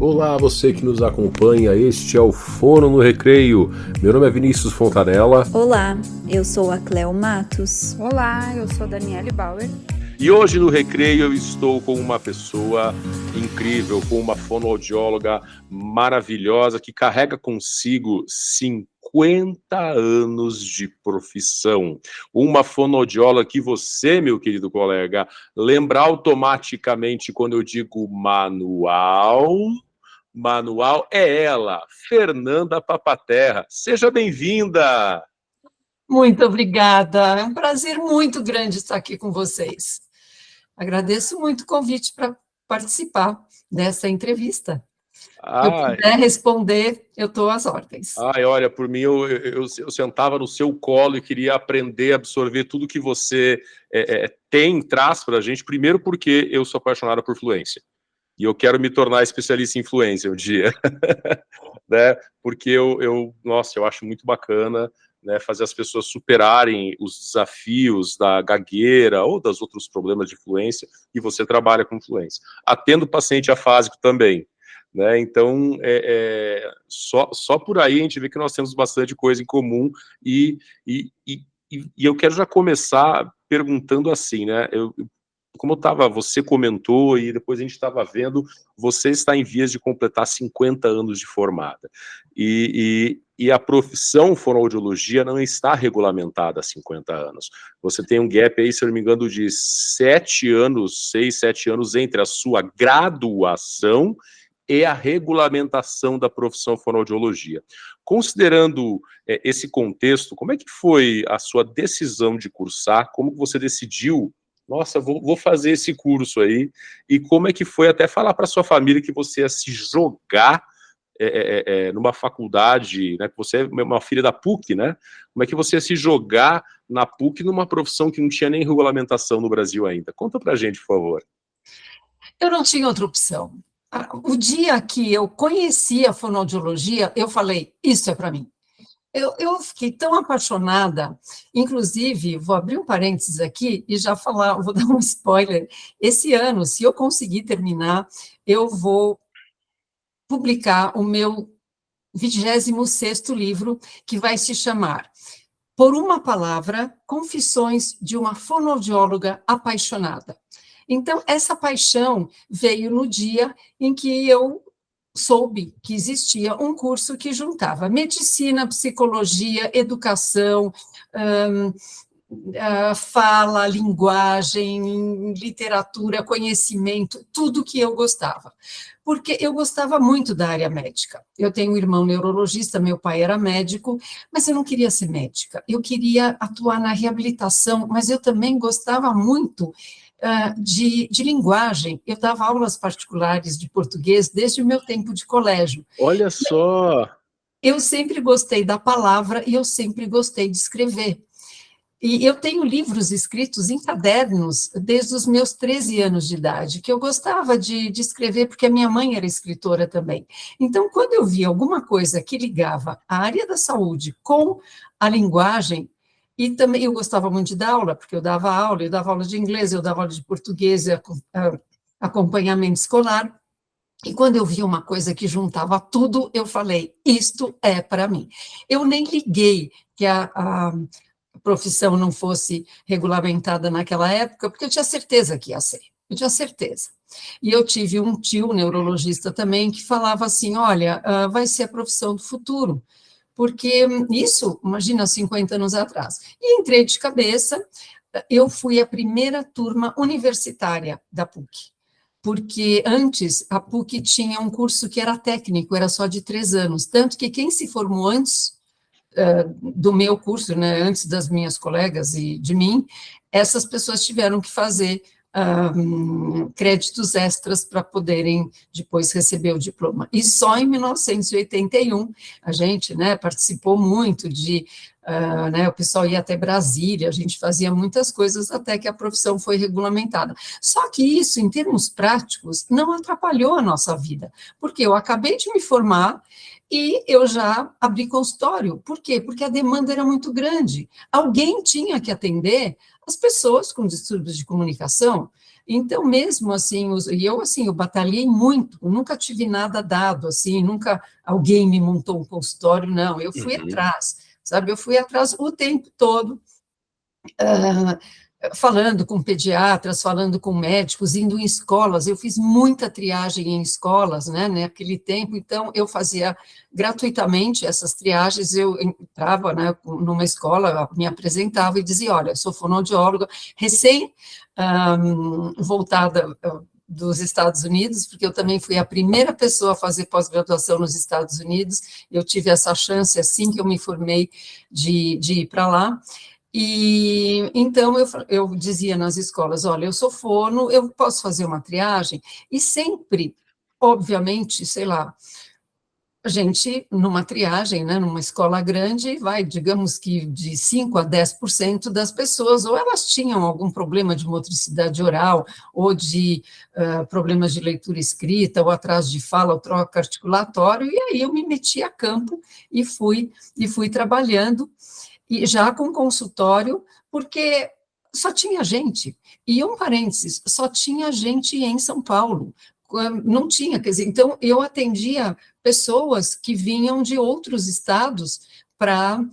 Olá, você que nos acompanha, este é o Fono no Recreio. Meu nome é Vinícius Fontanella. Olá, eu sou a Cleo Matos. Olá, eu sou Daniele Bauer. E hoje no Recreio eu estou com uma pessoa incrível, com uma fonoaudióloga maravilhosa que carrega consigo 50 anos de profissão. Uma fonoaudióloga que você, meu querido colega, lembra automaticamente quando eu digo manual é ela, Fernanda Papaterra. Seja bem-vinda! Muito obrigada, é um prazer muito grande estar aqui com vocês. Agradeço muito o convite para participar dessa entrevista. Se eu puder responder, eu estou às ordens. Olha, por mim, eu sentava no seu colo e queria aprender, absorver tudo que você traz para a gente, primeiro porque eu sou apaixonada por fluência. E eu quero me tornar especialista em fluência um dia, né? Porque nossa, eu acho muito bacana, né, fazer as pessoas superarem os desafios da gagueira ou dos outros problemas de fluência, e você trabalha com fluência. Atendo paciente afásico também, né? Então, só por aí a gente vê que nós temos bastante coisa em comum, e eu quero já começar perguntando assim, né? Como você comentou e depois a gente estava vendo, você está em vias de completar 50 anos de formada. E a profissão fonoaudiologia não está regulamentada há 50 anos. Você tem um gap aí, se eu não me engano, de 7 anos, 6, 7 anos entre a sua graduação e a regulamentação da profissão fonoaudiologia. Considerando esse contexto, como é que foi a sua decisão de cursar? Como você decidiu, nossa, vou fazer esse curso aí, e como é que foi até falar para sua família que você ia se jogar numa faculdade, né, que você é uma filha da PUC, né? Como é que você ia se jogar na PUC numa profissão que não tinha nem regulamentação no Brasil ainda? Conta pra gente, por favor. Eu não tinha outra opção. O dia que eu conheci a fonoaudiologia, eu falei, isso é para mim. Eu fiquei tão apaixonada, inclusive, vou abrir um parênteses aqui e já falar, vou dar um spoiler. Esse ano, se eu conseguir terminar, eu vou publicar o meu 26º livro, que vai se chamar Por uma Palavra, Confissões de uma Fonoaudióloga Apaixonada. Então, essa paixão veio no dia em que eu soube que existia um curso que juntava medicina, psicologia, educação, fala, linguagem, literatura, conhecimento, tudo que eu gostava. Porque eu gostava muito da área médica. Eu tenho um irmão neurologista, meu pai era médico, mas eu não queria ser médica. Eu queria atuar na reabilitação, mas eu também gostava muito de linguagem. Eu dava aulas particulares de português desde o meu tempo de colégio. Olha só! Eu sempre gostei da palavra e eu sempre gostei de escrever. E eu tenho livros escritos em cadernos desde os meus 13 anos de idade, que eu gostava de escrever, porque a minha mãe era escritora também. Então, quando eu via alguma coisa que ligava a área da saúde com a linguagem, e também eu gostava muito de dar aula, porque eu dava aula de inglês, eu dava aula de português, acompanhamento escolar. E quando eu vi uma coisa que juntava tudo, eu falei, isto é para mim. Eu nem liguei que a profissão não fosse regulamentada naquela época, porque eu tinha certeza que ia ser, eu tinha certeza. E eu tive um tio neurologista também que falava assim, olha, vai ser a profissão do futuro, porque isso, imagina, 50 anos atrás. E entrei de cabeça, eu fui a primeira turma universitária da PUC, porque antes a PUC tinha um curso que era técnico, era só de 3 anos, tanto que quem se formou antes do meu curso, né, antes das minhas colegas e de mim, essas pessoas tiveram que fazer créditos extras para poderem depois receber o diploma. E só em 1981 a gente, né, participou muito de, né, o pessoal ia até Brasília, a gente fazia muitas coisas até que a profissão foi regulamentada. Só que isso, em termos práticos, não atrapalhou a nossa vida, porque eu acabei de me formar, E eu já abri consultório. Por quê? Porque a demanda era muito grande. Alguém tinha que atender as pessoas com distúrbios de comunicação. Então, mesmo assim, eu batalhei muito, nunca tive nada dado, assim, nunca alguém me montou um consultório, não, eu fui atrás, sabe? Eu fui atrás o tempo todo, falando com pediatras, falando com médicos, indo em escolas, eu fiz muita triagem em escolas, né, naquele tempo, então eu fazia gratuitamente essas triagens, eu entrava, né, numa escola, me apresentava e dizia, olha, sou fonoaudióloga, voltada dos Estados Unidos, porque eu também fui a primeira pessoa a fazer pós-graduação nos Estados Unidos, eu tive essa chance, assim que eu me formei, de ir para lá. E então eu dizia nas escolas, olha, eu sou fono, eu posso fazer uma triagem, e sempre, obviamente, sei lá, a gente, numa triagem, né, numa escola grande, digamos que de 5 a 10% das pessoas, ou elas tinham algum problema de motricidade oral, ou de problemas de leitura escrita, ou atraso de fala, ou troca articulatório, e aí eu me meti a campo e fui trabalhando, e já com consultório, porque só tinha gente, e um parênteses, só tinha gente em São Paulo, não tinha, quer dizer, então eu atendia pessoas que vinham de outros estados para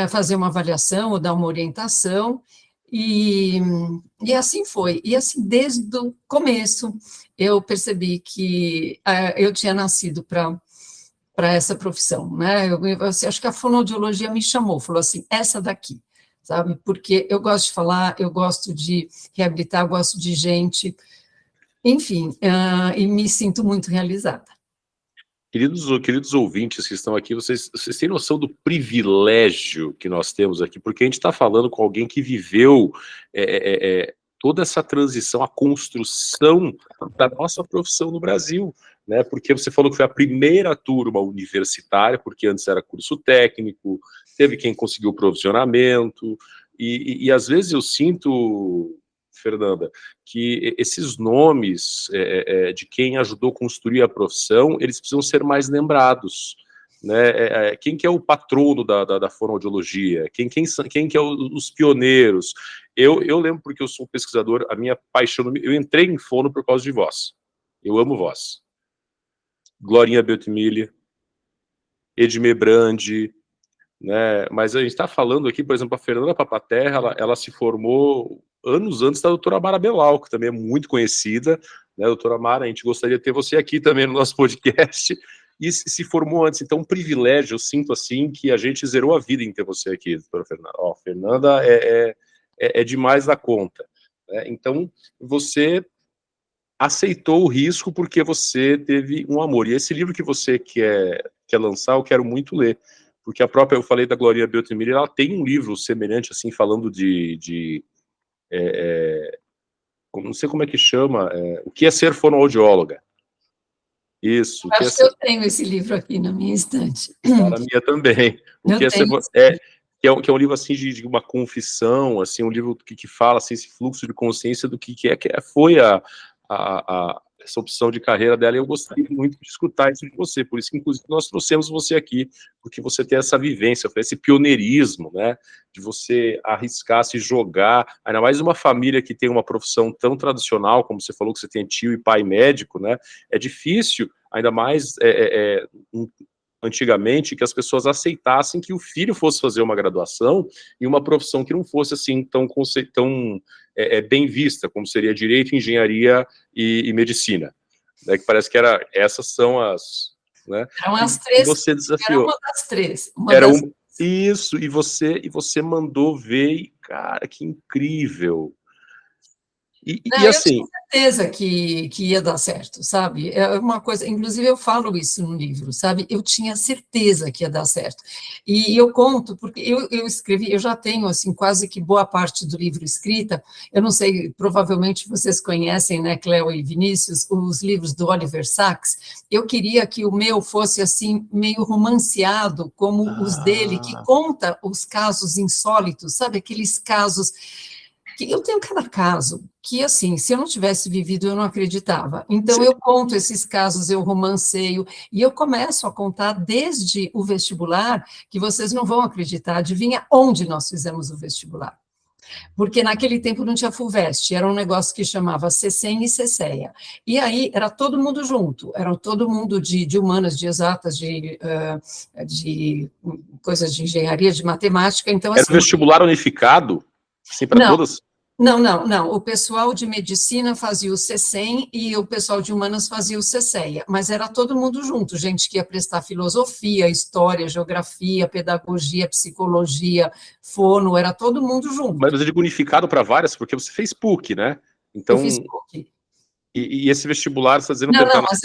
fazer uma avaliação ou dar uma orientação, e assim foi, e assim desde o começo eu percebi que eu tinha nascido para essa profissão, né? Acho que a fonoaudiologia me chamou, falou assim, essa daqui, sabe? Porque eu gosto de falar, eu gosto de reabilitar, eu gosto de gente, enfim, e me sinto muito realizada. Queridos ouvintes que estão aqui, vocês têm noção do privilégio que nós temos aqui, porque a gente está falando com alguém que viveu toda essa transição, a construção da nossa profissão no Brasil, né? Porque você falou que foi a primeira turma universitária, porque antes era curso técnico, teve quem conseguiu provisionamento, e às vezes eu sinto, Fernanda, que esses nomes de quem ajudou a construir a profissão, eles precisam ser mais lembrados, né? Quem que é o patrono da fonoaudiologia? Quem que é os pioneiros? Eu lembro, porque eu sou um pesquisador, a minha paixão, eu entrei em fono por causa de voz. Eu amo voz. Glorinha Beltimille, Edmé Brandi, né? Mas a gente está falando aqui, por exemplo, a Fernanda Papaterra, ela se formou anos antes da doutora Mara Belal, que também é muito conhecida, né? Doutora Mara, a gente gostaria de ter você aqui também no nosso podcast, e se formou antes, então um privilégio, eu sinto assim, que a gente zerou a vida em ter você aqui, doutora Fernanda. Ó, Fernanda é demais da conta, né? Então, você aceitou o risco porque você teve um amor, e esse livro que você quer lançar, eu quero muito ler, porque a própria, eu falei da Glorinha Beltimille, ela tem um livro semelhante, assim, falando não sei como é que chama, o que é ser fonoaudióloga. Isso. Acho que eu tenho esse livro aqui na minha estante. Na minha também. O que é ser, que é um livro, assim, de uma confissão, assim, um livro que fala, assim, esse fluxo de consciência do que foi essa opção de carreira dela, e eu gostaria muito de escutar isso de você, por isso que, inclusive, nós trouxemos você aqui, porque você tem essa vivência, esse pioneirismo, né, de você arriscar, se jogar, ainda mais uma família que tem uma profissão tão tradicional, como você falou que você tem tio e pai médico, né, é difícil, ainda mais antigamente, que as pessoas aceitassem que o filho fosse fazer uma graduação em uma profissão que não fosse assim tão bem vista, como seria direito, engenharia e medicina, né, que parece que essas são as, né, eram as três, você desafiou. Era uma das três. Isso, e você mandou ver, e, cara, que incrível. E assim, eu tinha certeza que ia dar certo, sabe? É uma coisa, inclusive eu falo isso no livro, sabe? Eu tinha certeza que ia dar certo. E eu conto, porque eu escrevi, eu já tenho, assim, quase que boa parte do livro escrita, eu não sei, provavelmente vocês conhecem, né, Cleo e Vinícius, os livros do Oliver Sacks. Eu queria que o meu fosse, assim, meio romanceado, como os dele, que conta os casos insólitos, sabe? Aqueles casos... Eu tenho cada caso, que, assim, se eu não tivesse vivido, eu não acreditava. Então, eu conto esses casos, eu romanceio, e eu começo a contar desde o vestibular, que vocês não vão acreditar, adivinha onde nós fizemos o vestibular? Porque naquele tempo não tinha FUVEST, era um negócio que chamava CECEM e CECEA. E aí era todo mundo junto, era todo mundo de humanas, de exatas, de coisas de engenharia, de matemática. Então, Era assim, um vestibular unificado, assim, para não, todas? não. O pessoal de medicina fazia o CECEM e o pessoal de humanas fazia o CECEA, mas era todo mundo junto, gente que ia prestar filosofia, história, geografia, pedagogia, psicologia, fono, era todo mundo junto. Mas eu digo unificado para várias, porque você fez PUC, né? Eu Então, fiz PUC. e esse vestibular, você está dizendo Não, para entrar não, na mas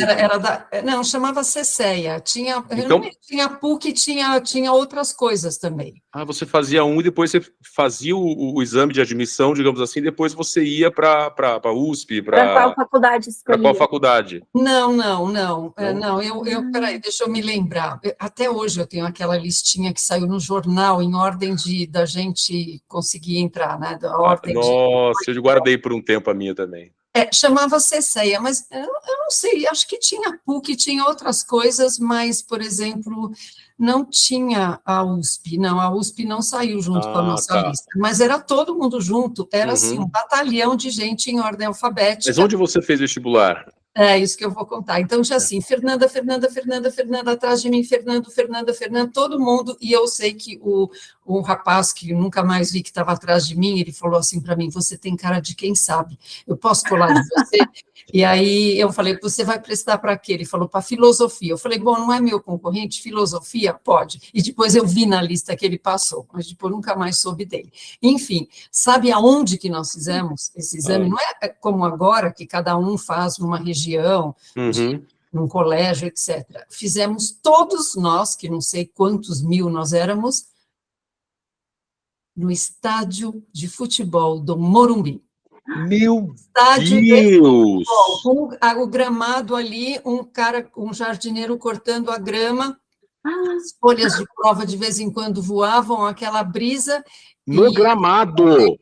PUC? não, chamava CECEA, tinha, Então, tinha PUC, tinha outras coisas também. você fazia um e depois você fazia o exame de admissão, digamos assim, e depois você ia para a USP, Para qual para faculdade qual escolhia? faculdade? Não, Ah. peraí, deixa eu me lembrar, até hoje eu tenho aquela listinha que saiu no jornal, em ordem da gente conseguir entrar, né, da ordem de... Nossa, eu guardei por um tempo a minha também. Chamava CECEA, mas eu não sei, acho que tinha PUC, tinha outras coisas, mas, por exemplo, não tinha a USP, não, a USP não saiu junto com a nossa Tá. lista, mas era todo mundo junto, era assim, um Uhum. batalhão de gente em ordem Mas alfabética. onde você fez vestibular? É isso que eu vou contar. Então, já assim, Fernanda, atrás de mim, Fernando, todo mundo, e eu sei que o rapaz, que eu nunca mais vi que estava atrás de mim, ele falou assim para mim, você tem cara de quem sabe, eu posso colar de você? E aí eu falei, você vai prestar para quê? Ele falou, para filosofia. Eu falei, bom, não é meu concorrente, filosofia? Pode. E depois eu vi na lista que ele passou, mas depois nunca mais soube dele. Enfim, sabe aonde que nós fizemos esse exame? Não é como agora, que cada um faz numa região, num colégio, etc. Fizemos todos nós, que não sei quantos mil nós éramos, no estádio de futebol do Morumbi. Meu Estádio de Deus! futebol, com o gramado ali, um jardineiro cortando a grama, as folhas de prova de vez em quando voavam, aquela brisa. No gramado!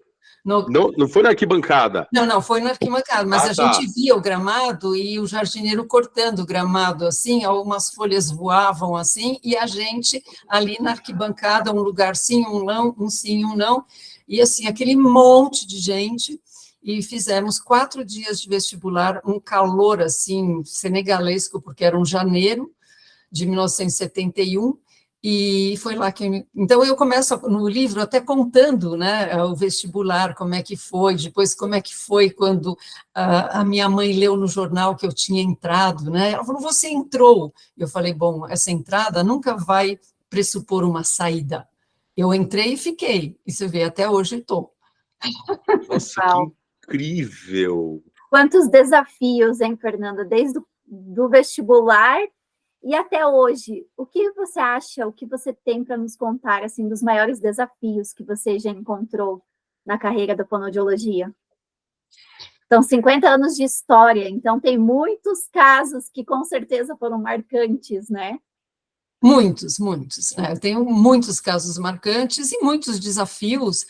No, Não foi na arquibancada? Não, foi na arquibancada, mas a gente via o gramado e o jardineiro cortando o gramado, assim, algumas folhas voavam assim, e a gente ali na arquibancada, um lugar sim, um não, um sim, um não, e assim, aquele monte de gente, e fizemos 4 dias de vestibular, um calor assim, senegalesco, porque era um janeiro de 1971, e foi lá que... Então, eu começo no livro até contando, né, o vestibular, como é que foi, depois como é que foi quando a minha mãe leu no jornal que eu tinha entrado, né, ela falou, você entrou. Eu falei, bom, essa entrada nunca vai pressupor uma saída. Eu entrei e fiquei, e você vê, até hoje estou. Nossa, que incrível! Quantos desafios, hein, Fernanda, desde do vestibular e até hoje, o que você acha, o que você tem para nos contar, assim, dos maiores desafios que você já encontrou na carreira da fonoaudiologia? São 50 anos de história, então tem muitos casos que com certeza foram marcantes, né? Muitos, né? Eu tenho muitos casos marcantes e muitos desafios,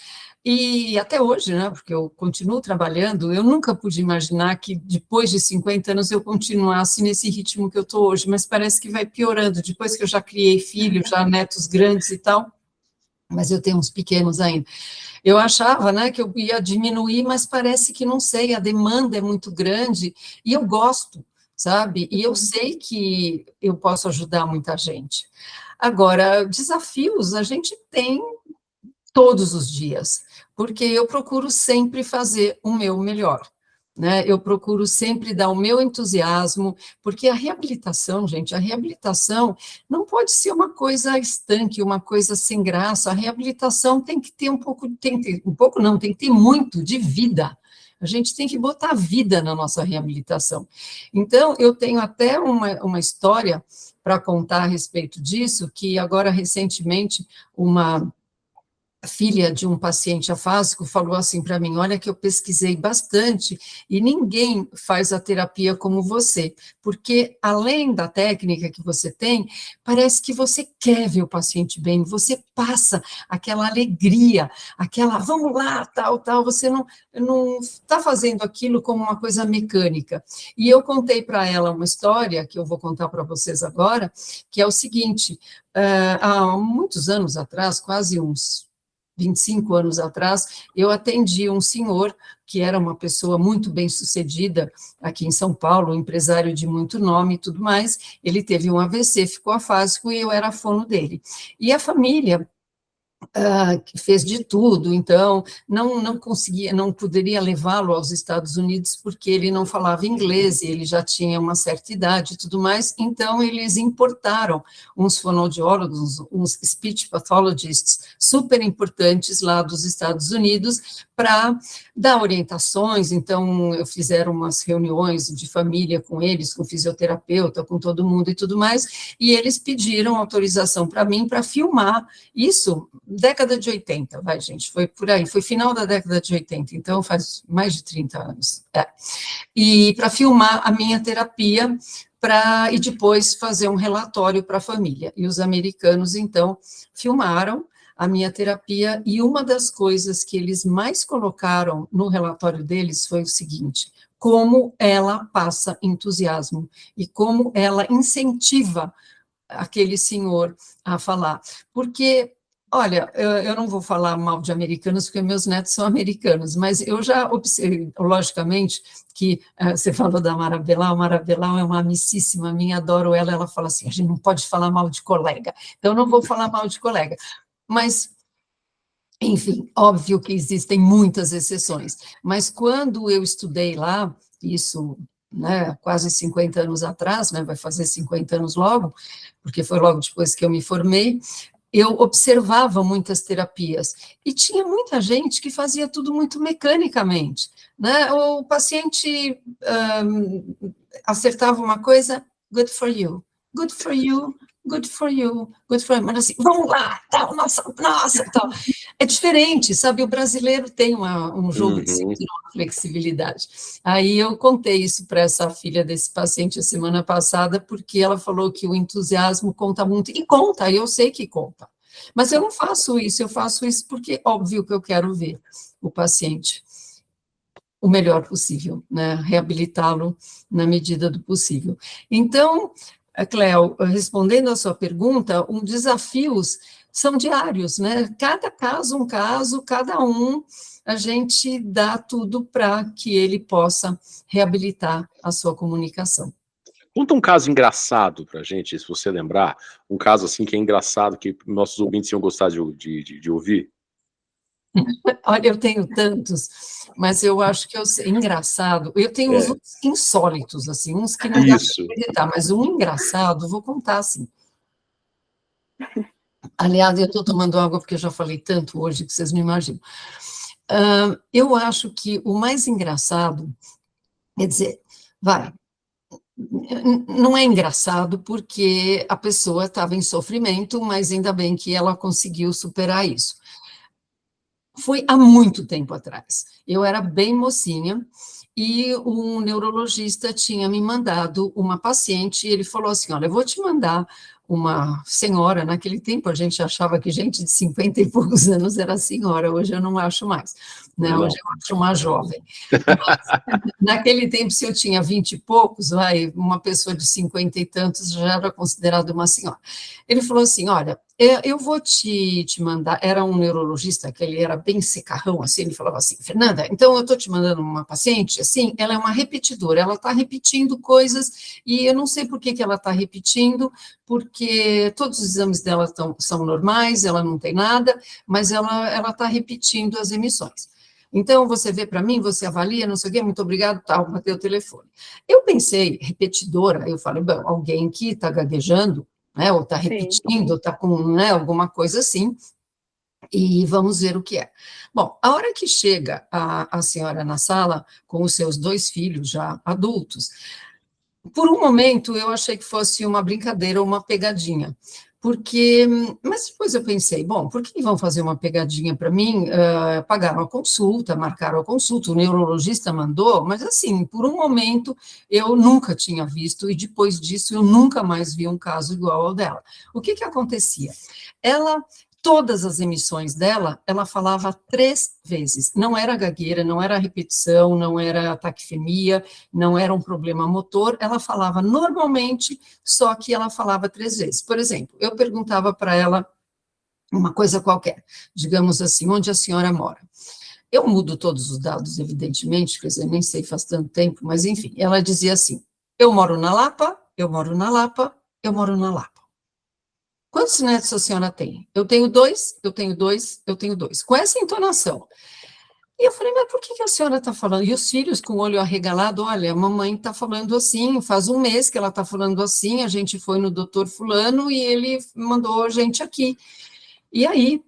e até hoje, né, porque eu continuo trabalhando, eu nunca pude imaginar que depois de 50 anos eu continuasse nesse ritmo que eu estou hoje, mas parece que vai piorando, depois que eu já criei filhos, já netos grandes e tal, mas eu tenho uns pequenos ainda. Eu achava, né, que eu ia diminuir, mas parece que não sei, a demanda é muito grande, e eu gosto, sabe? E eu sei que eu posso ajudar muita gente. Agora, desafios a gente tem todos os dias, porque eu procuro sempre fazer o meu melhor, né? Eu procuro sempre dar o meu entusiasmo, porque a reabilitação, gente, a reabilitação não pode ser uma coisa estanque, uma coisa sem graça. A reabilitação tem que ter tem que ter muito de vida. A gente tem que botar vida na nossa reabilitação. Então, eu tenho até uma história para contar a respeito disso, que agora, recentemente, uma filha de um paciente afásico falou assim para mim, olha que eu pesquisei bastante e ninguém faz a terapia como você, porque além da técnica que você tem, parece que você quer ver o paciente bem, você passa aquela alegria, aquela, vamos lá, tal, você não está fazendo aquilo como uma coisa mecânica. E eu contei para ela uma história, que eu vou contar para vocês agora, que é o seguinte, há muitos anos atrás, quase uns 25 anos atrás, eu atendi um senhor que era uma pessoa muito bem-sucedida aqui em São Paulo, um empresário de muito nome e tudo mais. Ele teve um AVC, ficou afásico e eu era fono dele. E a família que fez de tudo, então não conseguia, não poderia levá-lo aos Estados Unidos porque ele não falava inglês e ele já tinha uma certa idade e tudo mais, então eles importaram uns fonoaudiólogos, uns speech pathologists super importantes lá dos Estados Unidos para dar orientações, então fizeram umas reuniões de família com eles, com fisioterapeuta, com todo mundo e tudo mais, e eles pediram autorização para mim para filmar isso, década de 80, vai, gente, foi por aí, foi final da década de 80, então faz mais de 30 anos. E para filmar a minha terapia, e depois fazer um relatório para a família. E os americanos, então, filmaram a minha terapia, e uma das coisas que eles mais colocaram no relatório deles foi o seguinte: como ela passa entusiasmo, e como ela incentiva aquele senhor a falar. Porque, olha, eu não vou falar mal de americanos, porque meus netos são americanos, mas eu já observei, logicamente, que você falou da Mara Belal, Mara Belal é uma amicíssima minha, adoro ela, ela fala assim, a gente não pode falar mal de colega, então eu não vou falar mal de colega, mas, enfim, óbvio que existem muitas exceções, mas quando eu estudei lá, isso, né, quase 50 anos atrás, né, vai fazer 50 anos logo, porque foi logo depois que eu me formei, eu observava muitas terapias, e tinha muita gente que fazia tudo muito mecanicamente, né? O paciente acertava uma coisa, good for you, good for you, good for you, good for you, mas assim, vamos lá, tal, nossa, tal. É diferente, sabe, o brasileiro tem um jogo de cintura, uma flexibilidade. Aí eu contei isso para essa filha desse paciente a semana passada, porque ela falou que o entusiasmo conta muito, e conta, eu sei que conta. Mas eu não faço isso porque, óbvio, que eu quero ver o paciente o melhor possível, né, reabilitá-lo na medida do possível. Então, Cléo, respondendo a sua pergunta, os desafios são diários, né? Cada caso, um caso, cada um, a gente dá tudo para que ele possa reabilitar a sua comunicação. Conta um caso engraçado para a gente, se você lembrar, um caso assim que é engraçado, que nossos ouvintes iam gostar de ouvir. Olha, eu tenho tantos, mas eu acho que engraçado. Eu tenho uns insólitos, assim, uns que não dá para acreditar, mas um engraçado, vou contar assim. Aliás, eu estou tomando água porque eu já falei tanto hoje que vocês não imaginam. Eu acho que o mais engraçado, quer dizer, não é engraçado porque a pessoa estava em sofrimento, mas ainda bem que ela conseguiu superar isso. Foi há muito tempo atrás. Eu era bem mocinha e um neurologista tinha me mandado uma paciente e ele falou assim, olha, eu vou te mandar uma senhora, naquele tempo a gente achava que gente de 50 e poucos anos era senhora, hoje eu não acho mais, né? Hoje eu acho uma jovem. Mas, naquele tempo, se eu tinha 20 e poucos, uma pessoa de 50 e tantos já era considerada uma senhora. Ele falou assim, olha, eu vou te mandar, era um neurologista, que ele era bem secarrão, assim, ele falava assim, Fernanda, então eu estou te mandando uma paciente, assim, ela é uma repetidora, ela está repetindo coisas, e eu não sei por que ela está repetindo, porque todos os exames dela são normais, ela não tem nada, mas ela está repetindo as emissões. Então, você vê para mim, você avalia, não sei o quê, muito obrigado, tal, bateu o telefone. Eu pensei, repetidora, eu falei, bom, alguém que está gaguejando, né, ou está repetindo, ou está com, né, alguma coisa assim, e vamos ver o que é. Bom, a hora que chega a senhora na sala, com os seus 2 filhos já adultos, por um momento eu achei que fosse uma brincadeira ou uma pegadinha, porque, mas depois eu pensei, bom, por que vão fazer uma pegadinha para mim? Pagaram a consulta, marcaram a consulta, o neurologista mandou, mas assim, por um momento eu nunca tinha visto, e depois disso eu nunca mais vi um caso igual ao dela. O que que acontecia? Todas as emissões dela, ela falava 3 vezes. Não era gagueira, não era repetição, não era taquifemia, não era um problema motor. Ela falava normalmente, só que ela falava 3 vezes. Por exemplo, eu perguntava para ela uma coisa qualquer, digamos assim, onde a senhora mora? Eu mudo todos os dados, evidentemente, quer dizer, nem sei faz tanto tempo, mas enfim, ela dizia assim, eu moro na Lapa, eu moro na Lapa, eu moro na Lapa. Quantos netos a senhora tem? Eu tenho 2, eu tenho 2, eu tenho 2. Com essa entonação. E eu falei, mas por que a senhora está falando? E os filhos com o olho arregalado, olha, a mamãe está falando assim, faz um mês que ela está falando assim, a gente foi no doutor fulano e ele mandou a gente aqui. E aí,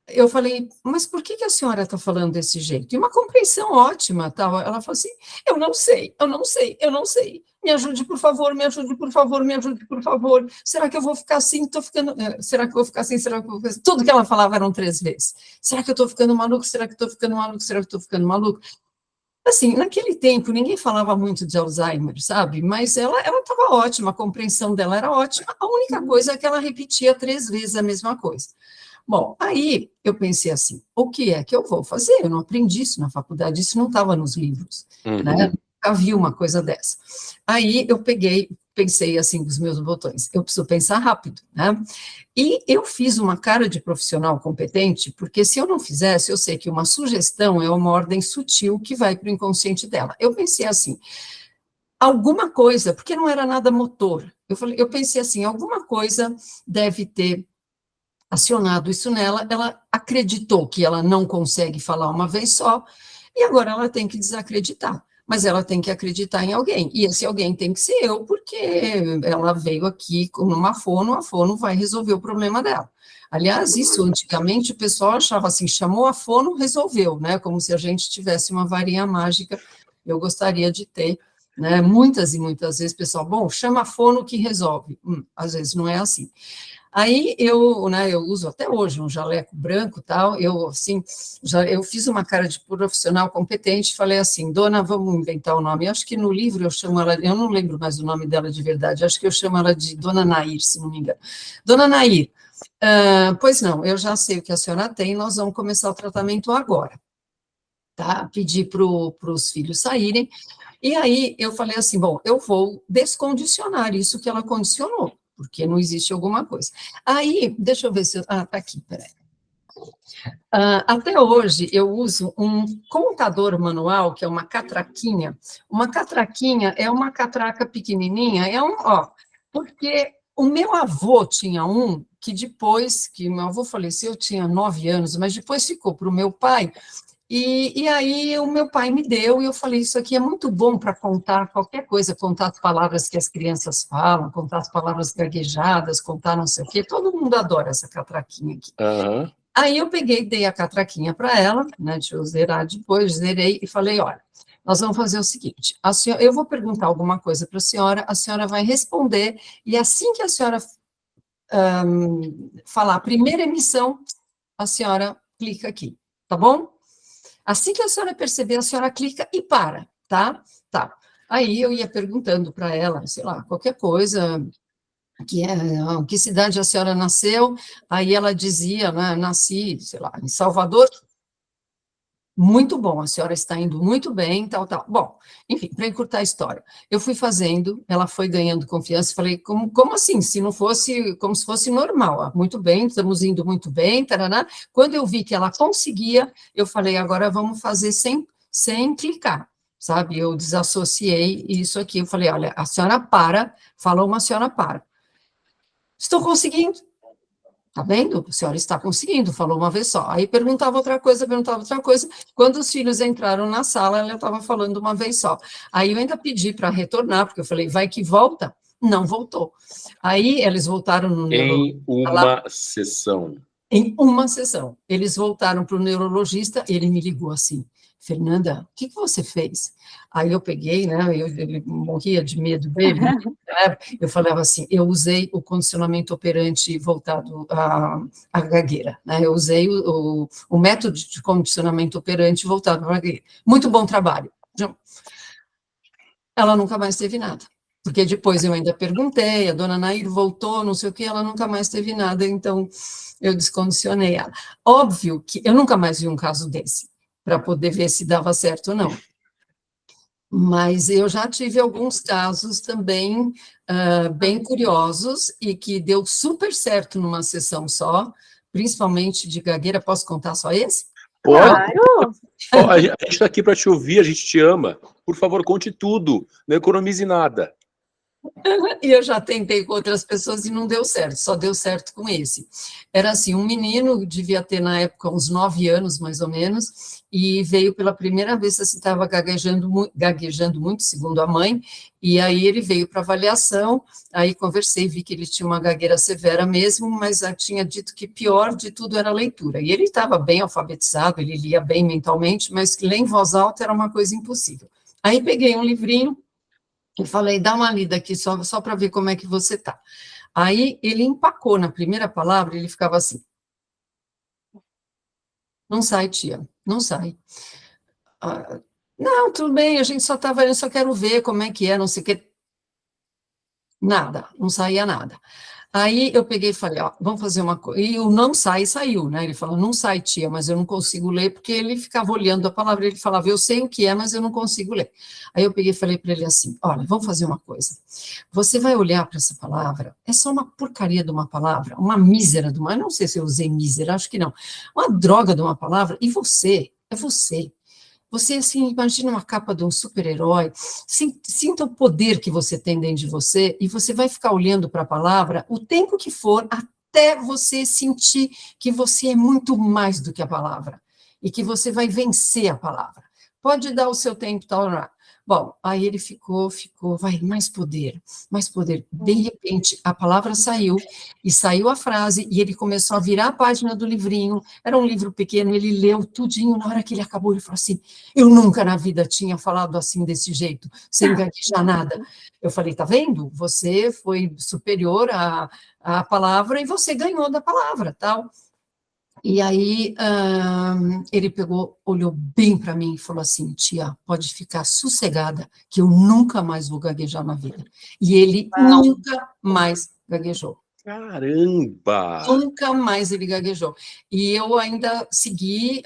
eu falei, mas por que a senhora está falando desse jeito? E uma compreensão ótima, tal. Ela falou assim, eu não sei, eu não sei, eu não sei. Me ajude, por favor, me ajude, por favor, me ajude, por favor. Será que eu vou ficar assim? Será que eu vou ficar assim? Será que eu vou ficar assim? Tudo que ela falava eram 3 vezes. Será que eu estou ficando maluco? Será que eu estou ficando maluco? Será que eu estou ficando maluco? Assim, naquele tempo, ninguém falava muito de Alzheimer, sabe? Mas ela estava ótima, a compreensão dela era ótima. A única coisa é que ela repetia 3 vezes a mesma coisa. Bom, aí eu pensei assim, o que é que eu vou fazer? Eu não aprendi isso na faculdade, isso não estava nos livros, né? Nunca vi uma coisa dessa. Aí eu pensei assim, dos meus botões, eu preciso pensar rápido, né? E eu fiz uma cara de profissional competente, porque se eu não fizesse, eu sei que uma sugestão é uma ordem sutil que vai para o inconsciente dela. Eu pensei assim, alguma coisa, porque não era nada motor, eu pensei assim, alguma coisa deve ter acionado isso nela, ela acreditou que ela não consegue falar uma vez só, e agora ela tem que desacreditar, mas ela tem que acreditar em alguém, e esse alguém tem que ser eu, porque ela veio aqui com uma fono, a fono vai resolver o problema dela. Aliás, isso antigamente o pessoal achava assim, chamou a fono, resolveu, né, como se a gente tivesse uma varinha mágica, eu gostaria de ter, né, muitas e muitas vezes, pessoal, bom, chama a fono que resolve, às vezes não é assim. Aí eu uso até hoje um jaleco branco e tal, eu fiz uma cara de profissional competente, falei assim, dona, vamos inventar o nome, acho que no livro eu chamo ela, eu não lembro mais o nome dela de verdade, acho que eu chamo ela de Dona Nair, se não me engano. Dona Nair, pois não, eu já sei o que a senhora tem, nós vamos começar o tratamento agora, tá? Pedi para os filhos saírem, e aí eu falei assim, bom, eu vou descondicionar isso que ela condicionou, porque não existe alguma coisa. Aí, deixa eu ver se... tá aqui, peraí. Até hoje, eu uso um contador manual, que é uma catraquinha. Uma catraquinha é uma catraca pequenininha, porque o meu avô tinha um, que depois, que meu avô faleceu, eu tinha 9 anos, mas depois ficou para o meu pai, e aí o meu pai me deu, e eu falei, isso aqui é muito bom para contar qualquer coisa, contar as palavras que as crianças falam, contar as palavras gaguejadas, contar não sei o quê, todo mundo adora essa catraquinha aqui. Aí eu peguei, dei a catraquinha para ela, né, deixa eu zerar depois, zerei, e falei, olha, nós vamos fazer o seguinte, eu vou perguntar alguma coisa para a senhora vai responder, e assim que a senhora falar a primeira emissão, a senhora clica aqui, tá bom? Assim que a senhora perceber, a senhora clica e para, tá? Tá. Aí eu ia perguntando para ela, sei lá, qualquer coisa, que cidade a senhora nasceu? Aí ela dizia, né, nasci, sei lá, em Salvador. Muito bom, a senhora está indo muito bem, tal, tal. Bom, enfim, para encurtar a história, eu fui fazendo, ela foi ganhando confiança, falei, como assim? Se não fosse, como se fosse normal, muito bem, estamos indo muito bem, taraná. Quando eu vi que ela conseguia, eu falei, agora vamos fazer sem clicar, sabe? Eu desassociei isso aqui, eu falei, olha, a senhora para, falou uma senhora para. Estou conseguindo. Tá vendo? A senhora está conseguindo, falou uma vez só. Aí perguntava outra coisa. Quando os filhos entraram na sala, ela estava falando uma vez só. Aí eu ainda pedi para retornar, porque eu falei, vai que volta. Não voltou. Aí eles voltaram no neurologista. Em uma sessão. Em uma sessão. Eles voltaram para o neurologista, ele me ligou assim. Fernanda, o que você fez? Aí eu peguei, né, ele morria de medo dele, né, eu falava assim, eu usei o condicionamento operante voltado à gagueira, né, eu usei o método de condicionamento operante voltado para a gagueira. Muito bom trabalho. Ela nunca mais teve nada, porque depois eu ainda perguntei, a dona Nair voltou, não sei o que, ela nunca mais teve nada, então eu descondicionei ela. Óbvio que eu nunca mais vi um caso desse, para poder ver se dava certo ou não. Mas eu já tive alguns casos também bem curiosos e que deu super certo numa sessão só, principalmente de gagueira. Posso contar só esse? Pode. Claro. A gente está aqui para te ouvir, a gente te ama. Por favor, conte tudo, não economize nada. E eu já tentei com outras pessoas e não deu certo, só deu certo com esse. Era assim, um menino, devia ter na época uns 9 anos, mais ou menos, e veio pela primeira vez, assim, estava gaguejando muito, segundo a mãe, e aí ele veio para avaliação, aí conversei, vi que ele tinha uma gagueira severa mesmo, mas já tinha dito que pior de tudo era a leitura. E ele estava bem alfabetizado, ele lia bem mentalmente, mas que ler em voz alta era uma coisa impossível. Aí peguei um livrinho, e falei, dá uma lida aqui só para ver como é que você está. Aí ele empacou na primeira palavra, ele ficava assim. Não sai, tia, não sai. Ah, não, tudo bem, a gente só estava, eu só quero ver como é que é, não sei o que. Nada, não saía nada. Aí eu peguei e falei, ó, vamos fazer uma coisa. E o não sai, saiu, né? Ele falou, não sai, tia, mas eu não consigo ler, porque ele ficava olhando a palavra, ele falava, eu sei o que é, mas eu não consigo ler. Aí eu peguei e falei para ele assim, olha, vamos fazer uma coisa. Você vai olhar para essa palavra, é só uma porcaria de uma palavra, uma mísera de uma, eu não sei se eu usei mísera, acho que não. Uma droga de uma palavra, e você, é você. Você, assim, imagina uma capa de um super-herói, sinta o poder que você tem dentro de você, e você vai ficar olhando para a palavra o tempo que for, até você sentir que você é muito mais do que a palavra, e que você vai vencer a palavra. Pode dar o seu tempo, tal, Bom, aí ele ficou, vai, mais poder, mais poder. De repente, a palavra saiu, e saiu a frase, e ele começou a virar a página do livrinho, era um livro pequeno, ele leu tudinho, na hora que ele acabou, ele falou assim, eu nunca na vida tinha falado assim, desse jeito, sem gaguejar nada. Eu falei, tá vendo? Você foi superior à palavra, e você ganhou da palavra, tal. E aí ele pegou, olhou bem para mim e falou assim, tia, pode ficar sossegada que eu nunca mais vou gaguejar na vida. E ele nunca mais gaguejou. Caramba! Nunca mais ele gaguejou. E eu ainda segui,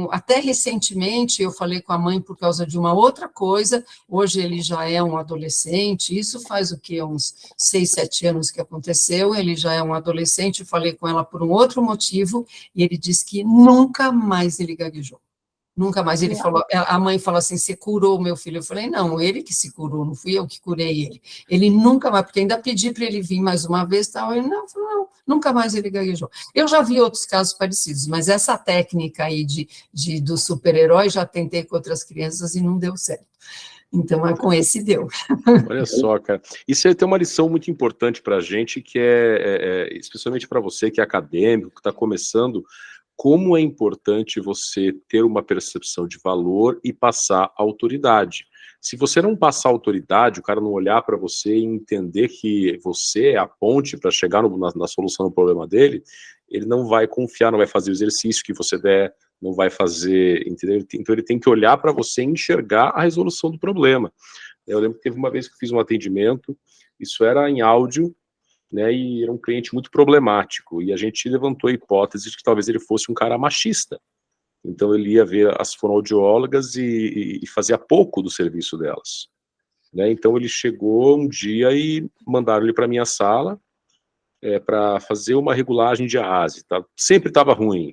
até recentemente, eu falei com a mãe por causa de uma outra coisa, hoje ele já é um adolescente, isso faz o quê? Uns 6, 7 anos que aconteceu, ele já é um adolescente, falei com ela por um outro motivo, e ele disse que nunca mais ele gaguejou. Nunca mais. Ele falou, a mãe falou assim, você curou o meu filho? Eu falei, não, ele que se curou, não fui eu que curei ele. Ele nunca mais, porque ainda pedi para ele vir mais uma vez, tal, ele não, falou, não, nunca mais ele gaguejou. Eu já vi outros casos parecidos, mas essa técnica aí do super-herói já tentei com outras crianças e não deu certo. Então, com esse deu. Olha só, cara. Isso aí tem uma lição muito importante para a gente, que especialmente para você que é acadêmico, que está começando, como é importante você ter uma percepção de valor e passar autoridade. Se você não passar autoridade, o cara não olhar para você e entender que você é a ponte para chegar na solução do problema dele, ele não vai confiar, não vai fazer o exercício que você der, não vai fazer, entendeu? Então ele tem que olhar para você e enxergar a resolução do problema. Eu lembro que teve uma vez que eu fiz um atendimento, isso era em áudio, né, e era um cliente muito problemático, e a gente levantou a hipótese de que talvez ele fosse um cara machista. Então ele ia ver as fonoaudiólogas e fazia pouco do serviço delas. Né? Então ele chegou um dia e mandaram ele para minha sala para fazer uma regulagem de ASE. Tá? Sempre estava ruim,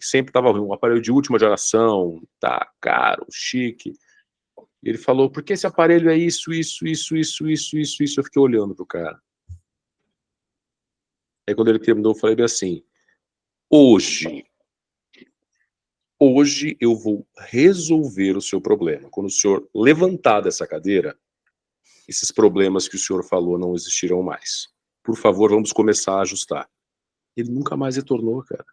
um aparelho de última geração, tá caro, chique. E ele falou, por que esse aparelho é isso? Eu fiquei olhando pro cara. Aí quando ele terminou, eu falei bem assim, hoje eu vou resolver o seu problema. Quando o senhor levantar dessa cadeira, esses problemas que o senhor falou não existirão mais. Por favor, vamos começar a ajustar. Ele nunca mais retornou, cara.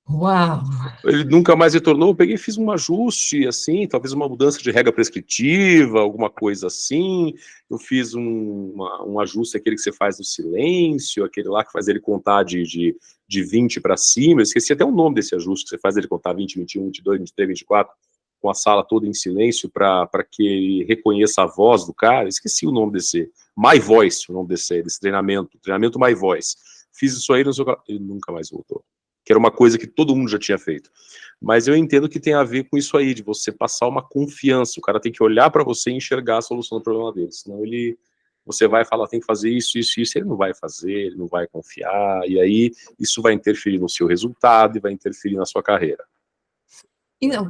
Uau! Ele nunca mais retornou, eu peguei e fiz um ajuste, assim, talvez uma mudança de regra prescritiva, alguma coisa assim, eu fiz um ajuste, aquele que você faz no silêncio, aquele lá que faz ele contar de 20 para cima, eu esqueci até o nome desse ajuste, que você faz ele contar 20, 21, 22, 23, 24, com a sala toda em silêncio, para que ele reconheça a voz do cara, esqueci o nome desse, My Voice, o nome desse treinamento My Voice. Fiz isso aí, ele nunca mais voltou. Que era uma coisa que todo mundo já tinha feito. Mas eu entendo que tem a ver com isso aí, de você passar uma confiança. O cara tem que olhar para você e enxergar a solução do problema dele. Senão você vai falar, tem que fazer isso, isso, isso, ele não vai fazer, ele não vai confiar, e aí isso vai interferir no seu resultado e vai interferir na sua carreira. E não,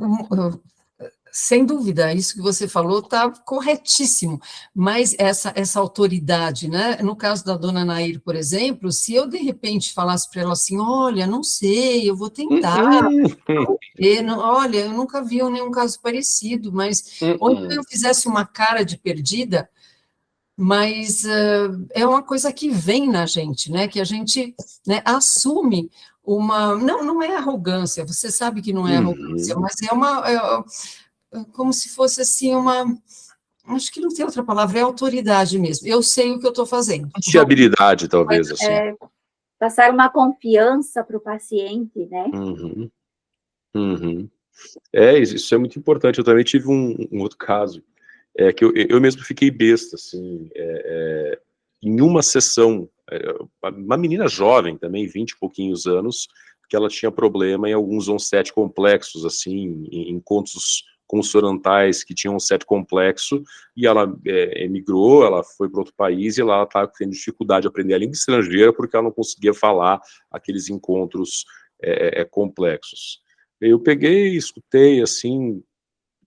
sem dúvida, isso que você falou está corretíssimo, mas essa autoridade, né? No caso da dona Nair, por exemplo, se eu de repente falasse para ela assim, olha, não sei, eu vou tentar, olha, eu nunca vi nenhum caso parecido, mas ou então eu fizesse uma cara de perdida, mas é uma coisa que vem na gente, né? Que a gente, né, assume não é arrogância, você sabe que não é arrogância, mas como se fosse assim acho que não tem outra palavra, é autoridade mesmo. Eu sei o que eu estou fazendo. Fiabilidade, talvez, assim. Passar uma confiança para o paciente, né? Isso é muito importante. Eu também tive um outro caso, que eu mesmo fiquei besta, assim, em uma sessão, uma menina jovem também, 20 e pouquinhos anos, que ela tinha problema em alguns onset complexos, assim, em encontros consonantais que tinham um set complexo, e ela emigrou, ela foi para outro país, e ela estava tendo dificuldade de aprender a língua estrangeira, porque ela não conseguia falar aqueles encontros complexos. Eu peguei, escutei, assim,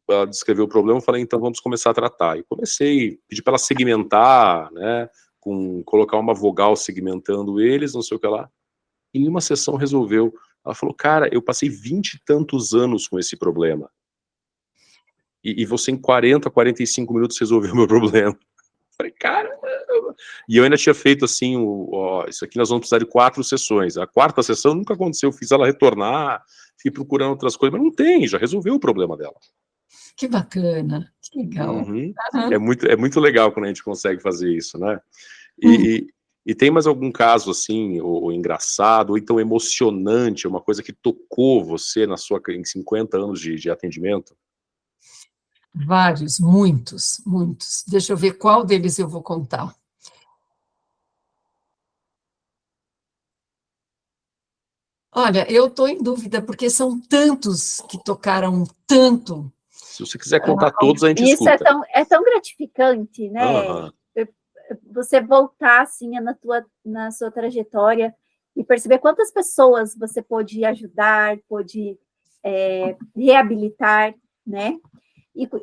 ela descreveu o problema, falei, então vamos começar a tratar. E comecei, pedi para ela segmentar, né, colocar uma vogal segmentando eles, não sei o que lá. E em uma sessão resolveu. Ela falou, cara, eu passei 20 e tantos anos com esse problema. E você em 40, 45 minutos resolveu o meu problema. Falei, cara... E eu ainda tinha feito assim, isso aqui nós vamos precisar de 4 sessões. A 4ª sessão nunca aconteceu, eu fiz ela retornar, fiquei procurando outras coisas, mas não tem, já resolveu o problema dela. Que bacana, que legal. É muito legal quando a gente consegue fazer isso, né? E tem mais algum caso assim, ou engraçado, ou então emocionante, uma coisa que tocou você em 50 anos de atendimento? Vários, muitos. Deixa eu ver qual deles eu vou contar. Olha, eu estou em dúvida, porque são tantos que tocaram tanto. Se você quiser contar todos, a gente escuta. Isso é tão gratificante, né? Você voltar assim na sua trajetória e perceber quantas pessoas você pôde ajudar, pôde reabilitar, né?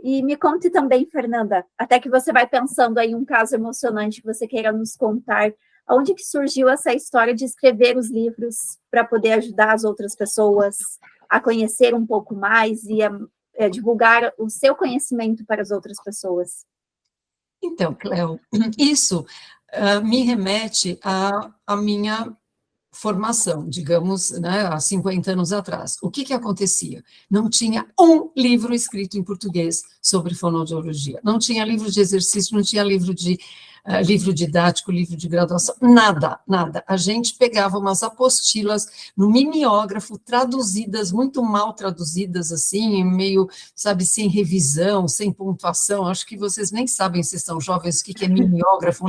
E me conte também, Fernanda, até que você vai pensando aí um caso emocionante que você queira nos contar, onde que surgiu essa história de escrever os livros para poder ajudar as outras pessoas a conhecer um pouco mais e a divulgar o seu conhecimento para as outras pessoas? Então, Cléo, isso me remete à minha formação, digamos, né, há 50 anos atrás. O que acontecia? Não tinha um livro escrito em português sobre fonoaudiologia, não tinha livro de exercício, não tinha livro didático, livro de graduação, nada. A gente pegava umas apostilas no mimeógrafo, traduzidas, muito mal traduzidas, assim, meio, sabe, sem revisão, sem pontuação. Acho que vocês nem sabem, se são jovens, o que é mimeógrafo.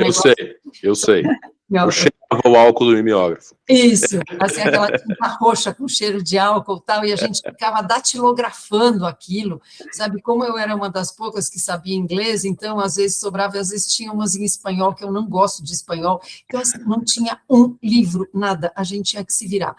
Eu sei. Eu cheirava o álcool do mimeógrafo. Isso, assim, aquela tinta roxa com cheiro de álcool e tal, e a gente ficava datilografando aquilo, sabe? Como eu era uma das poucas que sabia inglês, então, às vezes sobrava, às vezes tinha umas em espanhol, que eu não gosto de espanhol, então, assim, não tinha um livro, nada, a gente tinha que se virar.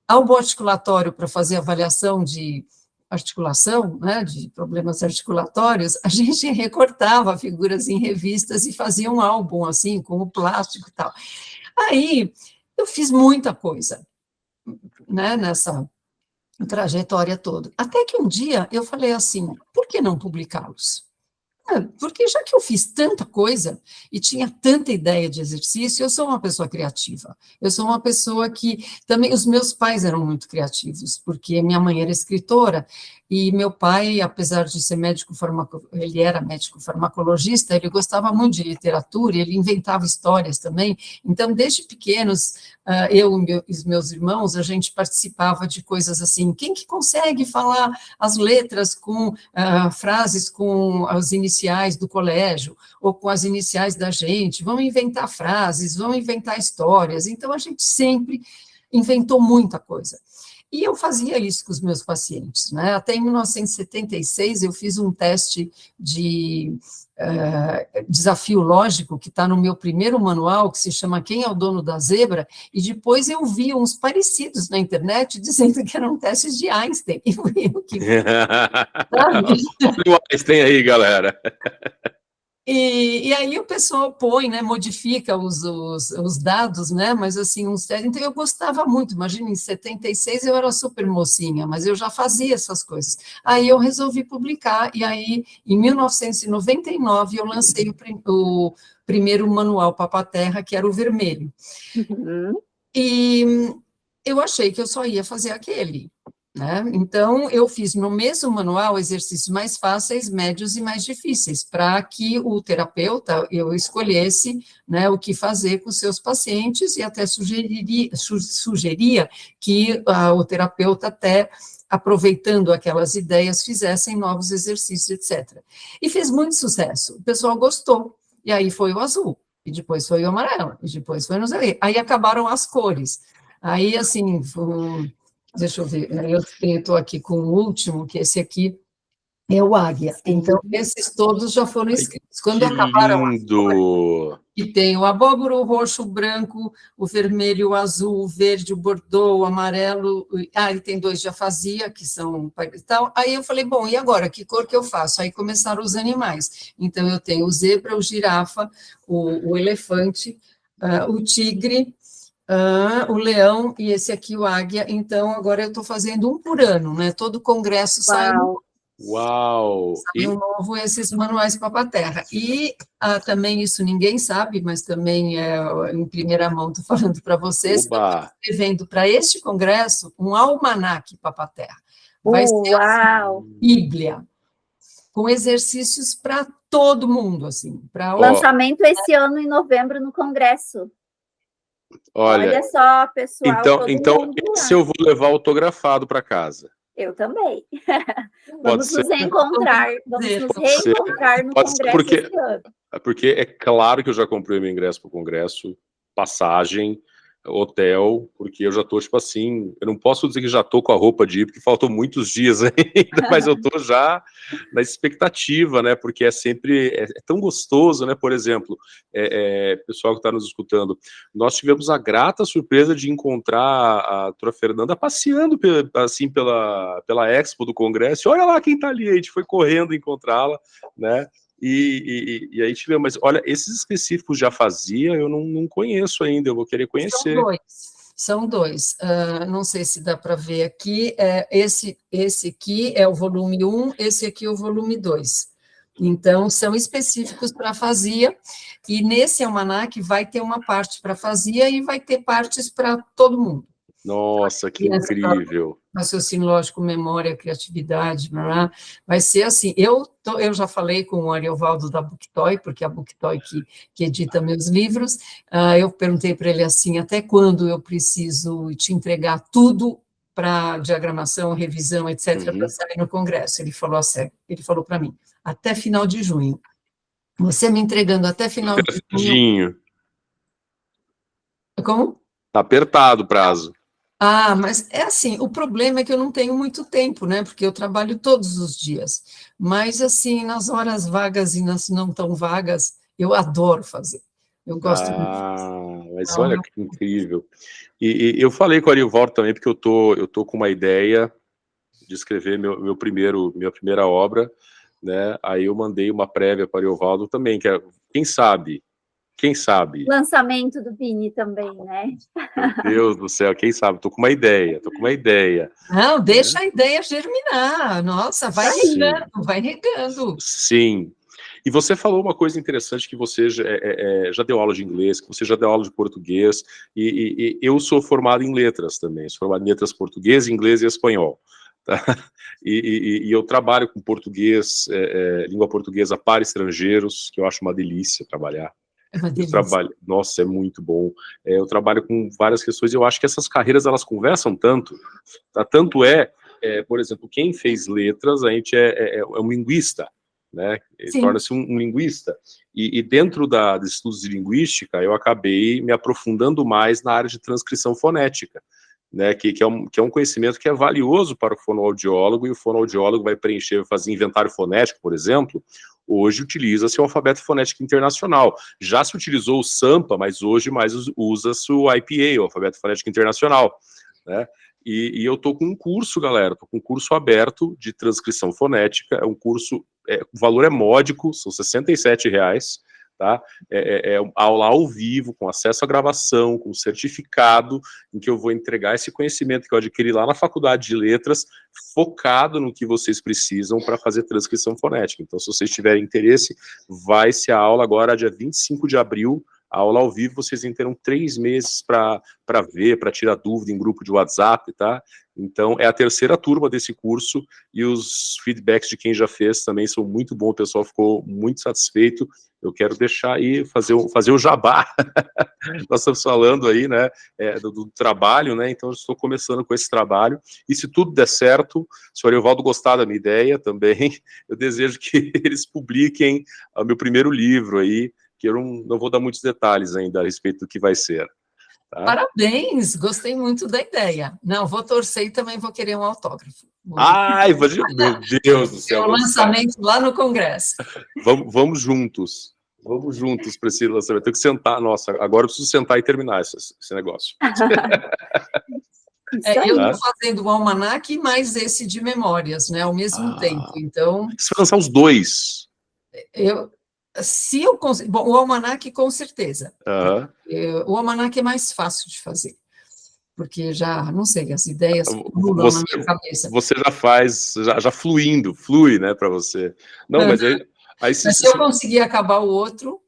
Albo articulatório para fazer avaliação de articulação, né, de problemas articulatórios, a gente recortava figuras em revistas e fazia um álbum, assim, com o plástico e tal. Aí, eu fiz muita coisa, né, nessa trajetória toda. Até que um dia eu falei assim, por que não publicá-los? Porque já que eu fiz tanta coisa e tinha tanta ideia de exercício, eu sou uma pessoa criativa. Eu sou uma pessoa que também, os meus pais eram muito criativos, porque minha mãe era escritora e meu pai, apesar de ser ele era médico farmacologista, ele gostava muito de literatura, ele inventava histórias também. Então, desde pequenos, eu e os meus irmãos, a gente participava de coisas assim, quem que consegue falar as letras com frases com as iniciais do colégio, ou com as iniciais da gente, vamos inventar frases, vamos inventar histórias. Então, a gente sempre inventou muita coisa. E eu fazia isso com os meus pacientes, né? Até em 1976, eu fiz um teste de desafio lógico, que está no meu primeiro manual, que se chama Quem é o Dono da Zebra, e depois eu vi uns parecidos na internet, dizendo que eram testes de Einstein, e fui eu que... Olha o Einstein aí, galera. E aí o pessoal põe, né, modifica os dados, né, mas assim, então eu gostava muito, imagina, em 76 eu era super mocinha, mas eu já fazia essas coisas. Aí eu resolvi publicar, e aí, em 1999, eu lancei o primeiro manual Papa-Terra, que era o vermelho. E eu achei que eu só ia fazer aquele, né? Então, eu fiz no mesmo manual exercícios mais fáceis, médios e mais difíceis, para que o terapeuta, eu escolhesse, né, o que fazer com os seus pacientes, e até sugeria que o terapeuta até, aproveitando aquelas ideias, fizessem novos exercícios, etc. E fez muito sucesso, o pessoal gostou, e aí foi o azul, e depois foi o amarelo, e depois foi no zero. Aí acabaram as cores. Aí, assim, deixa eu ver, eu estou aqui com o último, que esse aqui é o águia. Então, esses todos já foram escritos. Quando acabaram as cores, e tem o abóbora, o roxo, o branco, o vermelho, o azul, o verde, o bordô, o amarelo, e tem 2 de afasia, que são tal. Aí eu falei, bom, e agora, que cor que eu faço? Aí começaram os animais. Então, eu tenho o zebra, o girafa, o elefante, o tigre, o leão, e esse aqui, o águia. Então, agora eu estou fazendo um por ano, né? Todo congresso sai Uau! um novo, esses manuais Papa-Terra. E também, isso ninguém sabe, mas também em primeira mão estou falando para vocês, estou escrevendo para este congresso um almanaque Papa-Terra. Vai ser a Bíblia, com exercícios para todo mundo, assim. Lançamento esse ano, em novembro, no congresso. Olha só, pessoal. Então esse eu vou levar autografado para casa. Eu também. Vamos nos reencontrar no congresso esse ano. Porque é claro que eu já comprei o meu ingresso para o congresso, passagem, hotel, porque eu já estou, tipo assim, eu não posso dizer que já estou com a roupa de ir, porque faltam muitos dias ainda, mas eu estou já na expectativa, né, porque é sempre, é tão gostoso, né, por exemplo, pessoal que está nos escutando, nós tivemos a grata surpresa de encontrar a doutora Fernanda passeando, assim, pela Expo do Congresso, olha lá quem está ali, a gente foi correndo encontrá-la, né, e aí tivemos, mas olha, esses específicos já fazia, eu não conheço ainda, eu vou querer conhecer. São dois. Não sei se dá para ver aqui, esse aqui é o volume 1, esse aqui é o volume 2. Então, são específicos para afasia, e nesse almanaque vai ter uma parte para afasia e vai ter partes para todo mundo. Nossa, que incrível. Raciocínio lógico, memória, criatividade, vai ser assim. Eu já falei com o Ariovaldo da Booktoy, porque a Booktoy que edita meus livros, eu perguntei para ele assim, até quando eu preciso te entregar tudo para diagramação, revisão, etc., para sair no congresso? Ele falou para mim, até final de junho. Você me entregando até final de junho... Como? Está apertado o prazo. Mas é assim, o problema é que eu não tenho muito tempo, né, porque eu trabalho todos os dias, mas assim, nas horas vagas e nas não tão vagas, eu adoro fazer, eu gosto muito. Mas olha que incrível. E eu falei com o Ariovaldo também, porque eu tô com uma ideia de escrever minha primeira obra, né, aí eu mandei uma prévia para o Ariovaldo também, que é, quem sabe? Lançamento do Vini também, né? Meu Deus do céu, quem sabe? Tô com uma ideia. Não, deixa a ideia germinar, nossa, vai regando. Sim. E você falou uma coisa interessante, que você já deu aula de inglês, que você já deu aula de português, e eu sou formado em letras também, sou formado em letras português, inglês e espanhol. Tá? E eu trabalho com português, língua portuguesa para estrangeiros, que eu acho uma delícia trabalhar. É uma delícia. Nossa, é muito bom. Eu trabalho com várias questões, eu acho que essas carreiras, elas conversam tanto, tá? Tanto por exemplo, quem fez letras, a gente é um linguista, né? Torna-se um linguista. E dentro dos estudos de linguística, eu acabei me aprofundando mais na área de transcrição fonética, né? Que é um conhecimento que é valioso para o fonoaudiólogo, e o fonoaudiólogo vai fazer inventário fonético, por exemplo. Hoje utiliza-se o alfabeto fonético internacional. Já se utilizou o SAMPA, mas hoje mais usa-se o IPA, o alfabeto fonético internacional, né? E eu tô com um curso, galera, tô com um curso aberto de transcrição fonética. É um curso, o valor é módico, são R$67, tá? Aula ao vivo, com acesso à gravação, com certificado, em que eu vou entregar esse conhecimento que eu adquiri lá na Faculdade de Letras, focado no que vocês precisam para fazer transcrição fonética. Então, se vocês tiverem interesse, vai ser a aula agora, dia 25 de abril, a aula ao vivo. Vocês terão 3 meses para ver, para tirar dúvida em grupo de WhatsApp, tá? Então, é a 3ª turma desse curso, e os feedbacks de quem já fez também são muito bons, o pessoal ficou muito satisfeito. Eu quero deixar aí, fazer o jabá. Nós estamos falando aí, né, do trabalho, né, então eu estou começando com esse trabalho, e se tudo der certo, se o Ariovaldo gostar da minha ideia também, eu desejo que eles publiquem o meu primeiro livro aí, que eu não vou dar muitos detalhes ainda a respeito do que vai ser. Tá? Parabéns, gostei muito da ideia. Não, vou torcer e também vou querer um autógrafo. Ai, meu Deus do céu. É o lançamento lá no Congresso. Vamos juntos. Vamos juntos para esse lançamento. Tenho que sentar. Nossa, agora eu preciso sentar e terminar esse negócio. Eu estou fazendo o almanaque mais esse de memórias, né, ao mesmo tempo. Então, você vai lançar os 2. Se eu conseguir... Bom, o almanaque, com certeza. O almanaque é mais fácil de fazer, porque já, não sei, as ideias pulam na minha cabeça. Você já faz, já flui, né, para você. Não, mas se eu conseguir acabar o outro...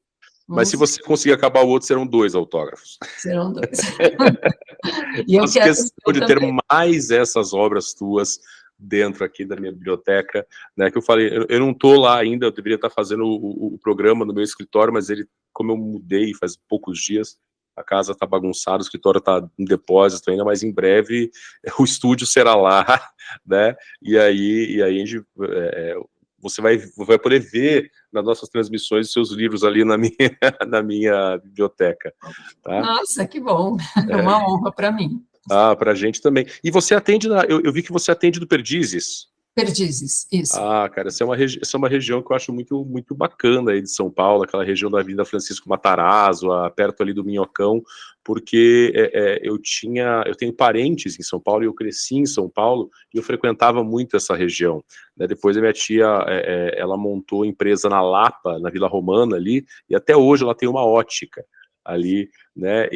Mas se você conseguir acabar o outro, serão 2 autógrafos. Serão 2. E eu quero de ter mais essas obras tuas dentro aqui da minha biblioteca, né, que eu falei, eu não estou lá ainda, eu deveria estar fazendo o programa no meu escritório, mas como eu mudei faz poucos dias, a casa está bagunçada, o escritório está em depósito ainda, mas em breve o estúdio será lá, né, e aí a gente, você vai poder ver nas nossas transmissões os seus livros ali na minha biblioteca. Tá? Nossa, que bom, é uma honra para mim. Para a gente também. E você atende, eu vi que você atende do Perdizes. Perdizes, isso. Cara, essa é uma região que eu acho muito, muito bacana aí de São Paulo, aquela região da Avenida Francisco Matarazzo, perto ali do Minhocão, porque eu tenho parentes em São Paulo, e eu cresci em São Paulo, e eu frequentava muito essa região, né? Depois a minha tia, ela montou empresa na Lapa, na Vila Romana ali, e até hoje ela tem uma ótica ali, né,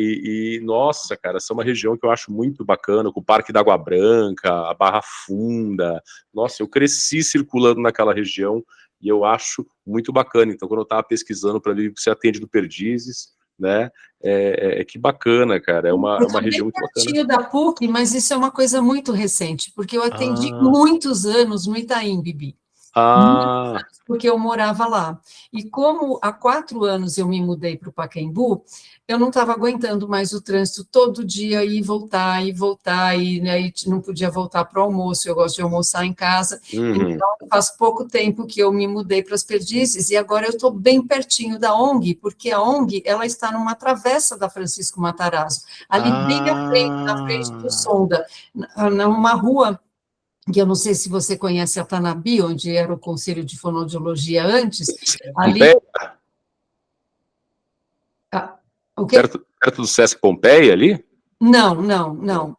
nossa, cara, essa é uma região que eu acho muito bacana, com o Parque da Água Branca, a Barra Funda. Nossa, eu cresci circulando naquela região, e eu acho muito bacana. Então, quando eu estava pesquisando para ver que você atende do Perdizes, né, que bacana, cara, é uma região muito bacana. Pertinho da PUC, mas isso é uma coisa muito recente, porque eu atendi muitos anos no Itaim Bibi. Porque eu morava lá. E como há 4 anos eu me mudei para o Pacaembu, eu não estava aguentando mais o trânsito todo dia, ir e voltar, e né, não podia voltar para o almoço, eu gosto de almoçar em casa. Então, faz pouco tempo que eu me mudei para as Perdizes, e agora eu estou bem pertinho da ONG, porque a ONG ela está numa travessa da Francisco Matarazzo, ali bem à frente, na frente do Sonda, numa rua que eu não sei se você conhece a Tanabi, onde era o Conselho de Fonoaudiologia antes, ali... O quê? Perto do Sesc Pompeia, ali? Não,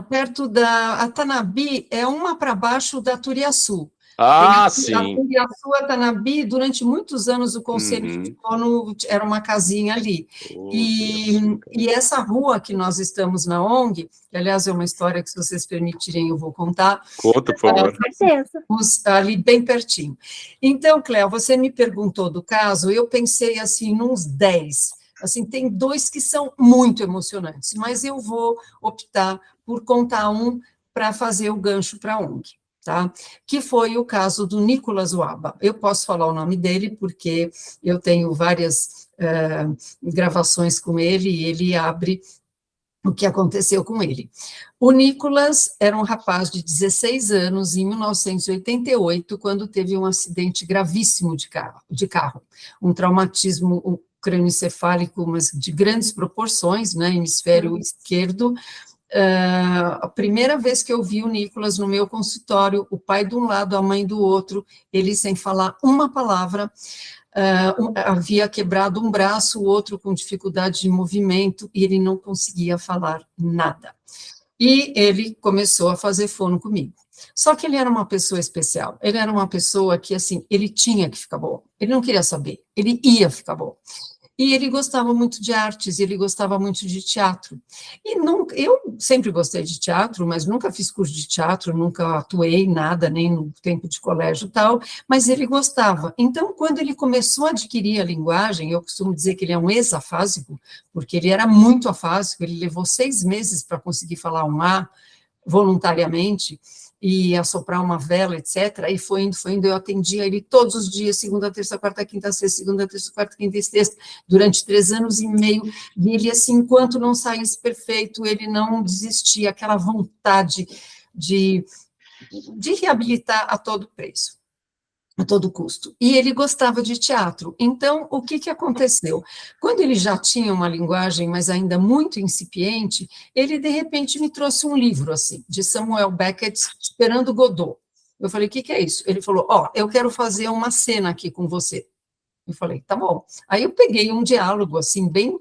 perto da... A Tanabi é uma para baixo da Turiaçu, Ah, A sim. Turiaçu, Tanabi, durante muitos anos o Conselho Uhum. ficou era uma casinha ali. Oh, E, e essa rua que nós estamos na ONG, que aliás é uma história que, se vocês permitirem, eu vou contar, conta, por Com favor. certeza. ali bem pertinho. Então, Cléo, você me perguntou do caso, eu pensei assim, nos 10. Assim, tem 2 que são muito emocionantes, mas eu vou optar por contar um para fazer o gancho para a ONG. Tá? Que foi o caso do Nicolas Waba. Eu posso falar o nome dele, porque eu tenho várias gravações com ele, e ele abre o que aconteceu com ele. O Nicolas era um rapaz de 16 anos, em 1988, quando teve um acidente gravíssimo de carro, um traumatismo crânioencefálico, mas de grandes proporções, né, hemisfério esquerdo. A primeira vez que eu vi o Nicolas no meu consultório, o pai de um lado, a mãe do outro, ele sem falar uma palavra, havia quebrado um braço, o outro com dificuldade de movimento, e ele não conseguia falar nada. E ele começou a fazer fono comigo. Só que ele era uma pessoa especial, ele era uma pessoa que, assim, ele tinha que ficar bom, ele não queria saber, ele ia ficar bom. E ele gostava muito de artes, ele gostava muito de teatro. E nunca, eu sempre gostei de teatro, mas nunca fiz curso de teatro, nunca atuei nada, nem no tempo de colégio e tal, mas ele gostava. Então, quando ele começou a adquirir a linguagem, eu costumo dizer que ele é um ex-afásico, porque ele era muito afásico, ele levou 6 meses para conseguir falar um A voluntariamente, e assoprar uma vela, etc. Aí foi indo, eu atendia ele todos os dias, segunda, terça, quarta, quinta, sexta, segunda, terça, quarta, quinta e sexta, durante 3 anos e meio, e ele, assim, enquanto não saísse perfeito, ele não desistia, aquela vontade de reabilitar a todo preço, a todo custo. E ele gostava de teatro. Então, o que aconteceu? Quando ele já tinha uma linguagem, mas ainda muito incipiente, ele, de repente, me trouxe um livro, assim, de Samuel Beckett, Esperando Godot. Eu falei, o que é isso? Ele falou, eu quero fazer uma cena aqui com você. Eu falei, tá bom. Aí eu peguei um diálogo, assim, bem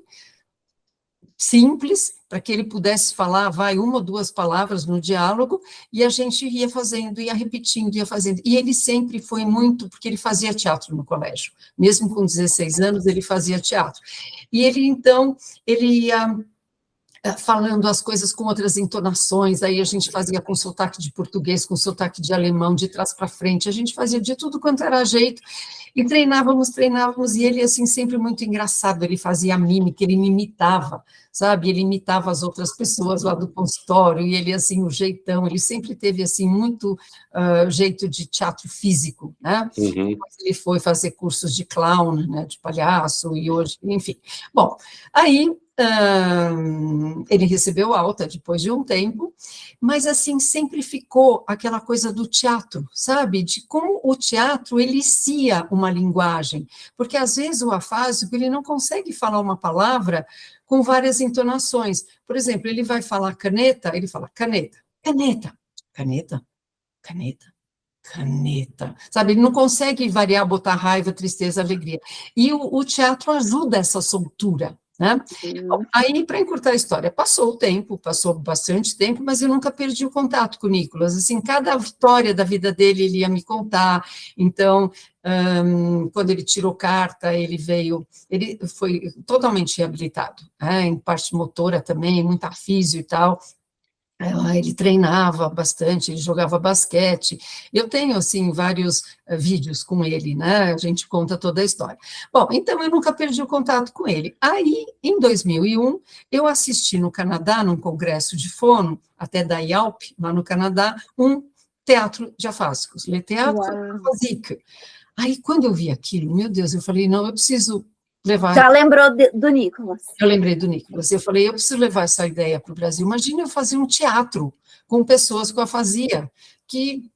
simples, para que ele pudesse falar, 1 ou 2 palavras no diálogo, e a gente ia fazendo, ia repetindo, ia fazendo. E ele sempre foi muito, porque ele fazia teatro no colégio, mesmo com 16 anos, ele fazia teatro. E ele, então, ele ia falando as coisas com outras entonações, aí a gente fazia com sotaque de português, com sotaque de alemão, de trás para frente, a gente fazia de tudo quanto era jeito, e treinávamos, e ele, assim, sempre muito engraçado, ele fazia mímica, ele me imitava, sabe, ele imitava as outras pessoas lá do consultório, e ele, assim, o jeitão, ele sempre teve, assim, muito jeito de teatro físico, né, depois ele foi fazer cursos de clown, né, de palhaço, e hoje, enfim. Bom, aí ele recebeu alta depois de um tempo, mas, assim, sempre ficou aquela coisa do teatro, sabe? De como o teatro elicia uma linguagem, porque, às vezes, o afásico, ele não consegue falar uma palavra com várias entonações. Por exemplo, ele vai falar caneta, ele fala caneta, caneta, caneta, caneta, caneta, sabe? Ele não consegue variar, botar raiva, tristeza, alegria. E o teatro ajuda essa soltura, né? Bom, aí, para encurtar a história, passou bastante tempo, mas eu nunca perdi o contato com o Nicolas. Assim, cada vitória da vida dele, ele ia me contar. Então, quando ele tirou carta, ele foi totalmente reabilitado, né? Em parte motora também, muita físio e tal. Ele treinava bastante, ele jogava basquete. Eu tenho, assim, vários vídeos com ele, né? A gente conta toda a história. Bom, então eu nunca perdi o contato com ele. Aí, em 2001, eu assisti no Canadá, num congresso de fono, até da IALP, lá no Canadá, um teatro de afásicos, Le Théâtre Aphasique. Aí, quando eu vi aquilo, meu Deus, eu falei, não, eu preciso levar. Já lembrou do Nicolas? Eu lembrei do Nicolas. Eu falei, eu preciso levar essa ideia para o Brasil. Imagina eu fazer um teatro com pessoas com afasia. Que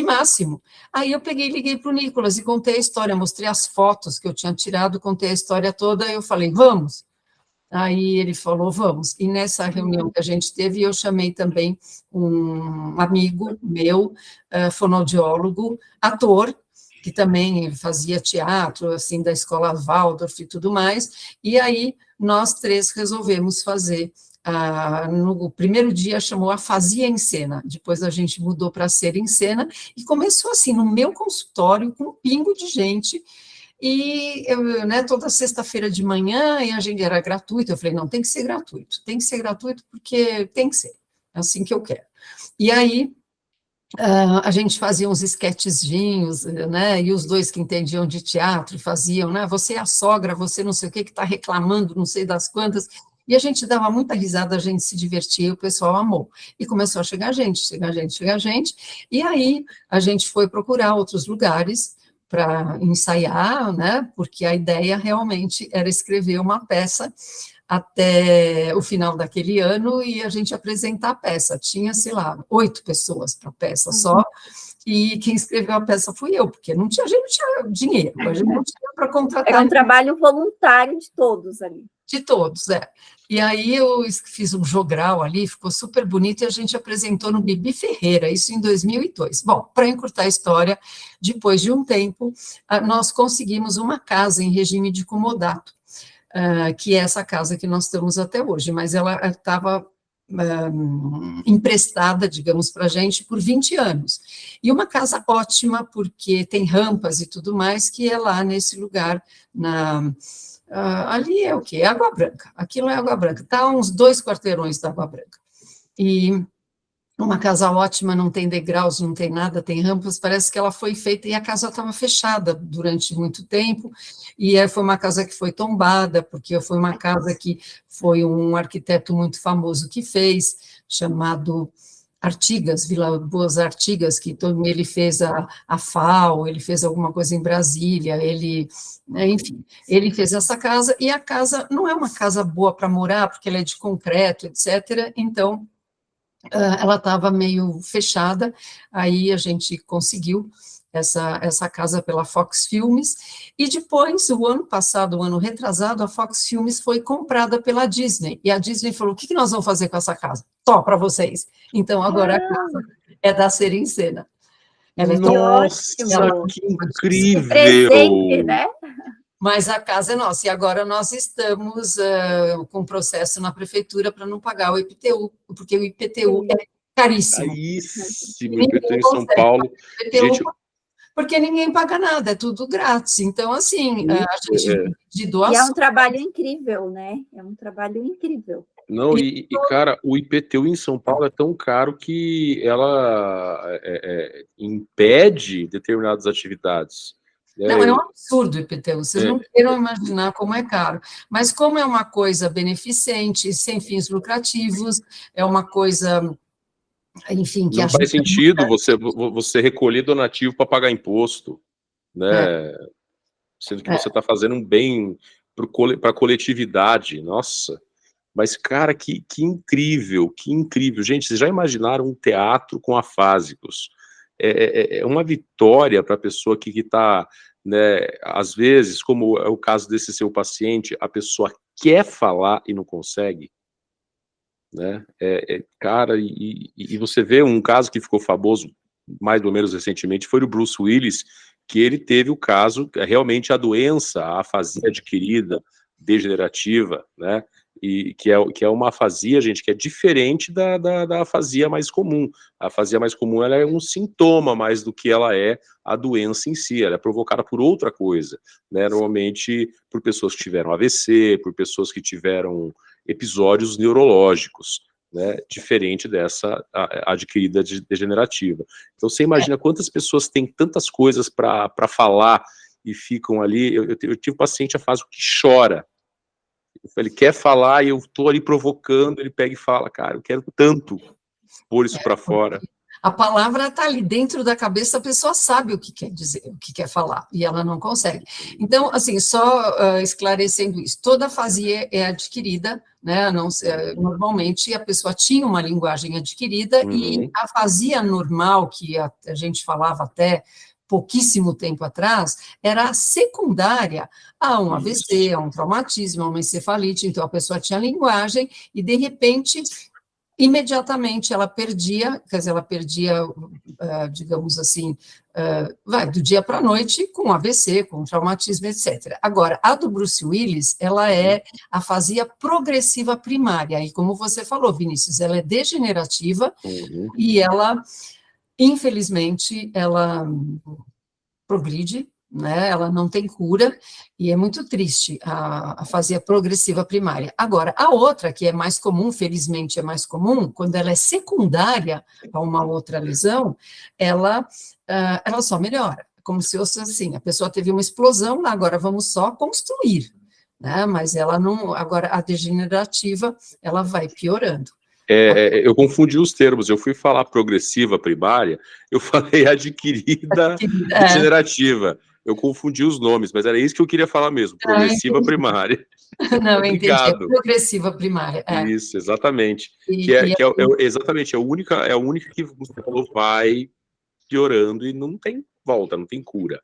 máximo. Aí eu peguei e liguei para o Nicolas e contei a história, mostrei as fotos que eu tinha tirado, contei a história toda, e eu falei, vamos. Aí ele falou, vamos. E nessa reunião que a gente teve, eu chamei também um amigo meu, fonoaudiólogo, ator, que também fazia teatro, assim, da escola Waldorf e tudo mais, e aí nós 3 resolvemos fazer no primeiro dia chamou Afasia em Cena, depois a gente mudou para Ser em Cena, e começou assim, no meu consultório, com um pingo de gente, e eu, né, toda sexta-feira de manhã, e a gente era gratuito, eu falei, não, tem que ser gratuito porque tem que ser, é assim que eu quero. E aí, a gente fazia uns esquetezinhos, né, e os dois que entendiam de teatro faziam, né, você é a sogra, você não sei o que está reclamando, não sei das quantas, e a gente dava muita risada, a gente se divertia, e o pessoal amou. E começou a chegar gente, e aí a gente foi procurar outros lugares para ensaiar, né, porque a ideia realmente era escrever uma peça até o final daquele ano e a gente apresentar a peça. Tinha, sei lá, 8 pessoas para a peça só, e quem escreveu a peça fui eu, porque a gente não tinha dinheiro, a gente não tinha para contratar. Era um trabalho voluntário de todos ali. De todos, E aí eu fiz um jogral ali, ficou super bonito, e a gente apresentou no Bibi Ferreira, isso em 2002. Bom, para encurtar a história, depois de um tempo, nós conseguimos uma casa em regime de comodato, que é essa casa que nós estamos até hoje, mas ela estava emprestada, digamos, para a gente por 20 anos. E uma casa ótima, porque tem rampas e tudo mais, que é lá nesse lugar, ali é o quê? É Água Branca. Aquilo é Água Branca. Está a uns 2 quarteirões da Água Branca. E uma casa ótima, não tem degraus, não tem nada, tem rampas, parece que ela foi feita, e a casa estava fechada durante muito tempo, e foi uma casa que foi tombada, porque foi uma casa que foi um arquiteto muito famoso que fez, chamado Artigas, Vila Boas Artigas, que ele fez a FAO, ele fez alguma coisa em Brasília, enfim, ele fez essa casa, e a casa não é uma casa boa para morar, porque ela é de concreto, etc., então ela estava meio fechada, aí a gente conseguiu essa casa pela Fox Filmes, e depois, o ano passado, o ano retrasado, a Fox Filmes foi comprada pela Disney, e a Disney falou, o que nós vamos fazer com essa casa? Só para vocês. Então, agora a casa é da Ser em Cena. Nossa, que incrível! Que presente, né? Mas a casa é nossa, e agora nós estamos com processo na prefeitura para não pagar o IPTU, porque o IPTU é caríssimo. Caríssimo, o IPTU em São Paulo. Gente, porque ninguém paga nada, é tudo grátis. Então, assim, a gente de doação. E é um trabalho incrível, né? É um trabalho incrível. Não, cara, o IPTU em São Paulo é tão caro que ela impede determinadas atividades. Não, é um absurdo o IPTU, vocês não queiram imaginar como é caro, mas como é uma coisa beneficente, sem fins lucrativos, é uma coisa, enfim, que não faz sentido você recolher donativo para pagar imposto, né? Sendo que você está fazendo um bem para a coletividade, nossa. Mas, cara, que incrível, que incrível. Gente, vocês já imaginaram um teatro com afásicos? É uma vitória para a pessoa que está... Né, às vezes, como é o caso desse seu paciente, a pessoa quer falar e não consegue, né, cara, e você vê um caso que ficou famoso mais ou menos recentemente, foi o Bruce Willis, que ele teve o caso, realmente a doença, a afasia adquirida, degenerativa, né, e que é uma afasia, gente, que é diferente da afasia mais comum. A afasia mais comum, ela é um sintoma mais do que ela é a doença em si, ela é provocada por outra coisa, né, normalmente por pessoas que tiveram AVC, por pessoas que tiveram episódios neurológicos, né, diferente dessa adquirida degenerativa. Então, você imagina quantas pessoas têm tantas coisas para falar e ficam ali. Eu tive um paciente afásico que chora. Ele quer falar e eu estou ali provocando, ele pega e fala, cara, eu quero tanto pôr isso para fora. A palavra está ali dentro da cabeça, a pessoa sabe o que quer dizer, o que quer falar, e ela não consegue. Então, assim, só esclarecendo isso, toda afasia é adquirida, né? Normalmente a pessoa tinha uma linguagem adquirida, e a afasia normal, que a gente falava até pouquíssimo tempo atrás, era secundária a um AVC, a um traumatismo, a uma encefalite. Então, a pessoa tinha linguagem e, de repente, imediatamente ela perdia, quer dizer, ela perdia, digamos assim, do dia para a noite com AVC, com traumatismo, etc. Agora, a do Bruce Willis, ela é afasia progressiva primária, e como você falou, Vinícius, ela é degenerativa, e ela, infelizmente, ela progride, né? Ela não tem cura, e é muito triste a afasia progressiva primária. Agora, a outra, que é mais comum, felizmente é mais comum, quando ela é secundária a uma outra lesão, ela só melhora, como se fosse assim, a pessoa teve uma explosão, agora vamos só construir, né? Mas ela não, agora a degenerativa, ela vai piorando. Eu confundi os termos, eu fui falar progressiva primária, eu falei adquirida degenerativa. Eu confundi os nomes, mas era isso que eu queria falar mesmo, progressiva primária. Não, Obrigado. Entendi, é progressiva primária. Isso, exatamente. Exatamente, é a única que você falou vai piorando e não tem volta, não tem cura.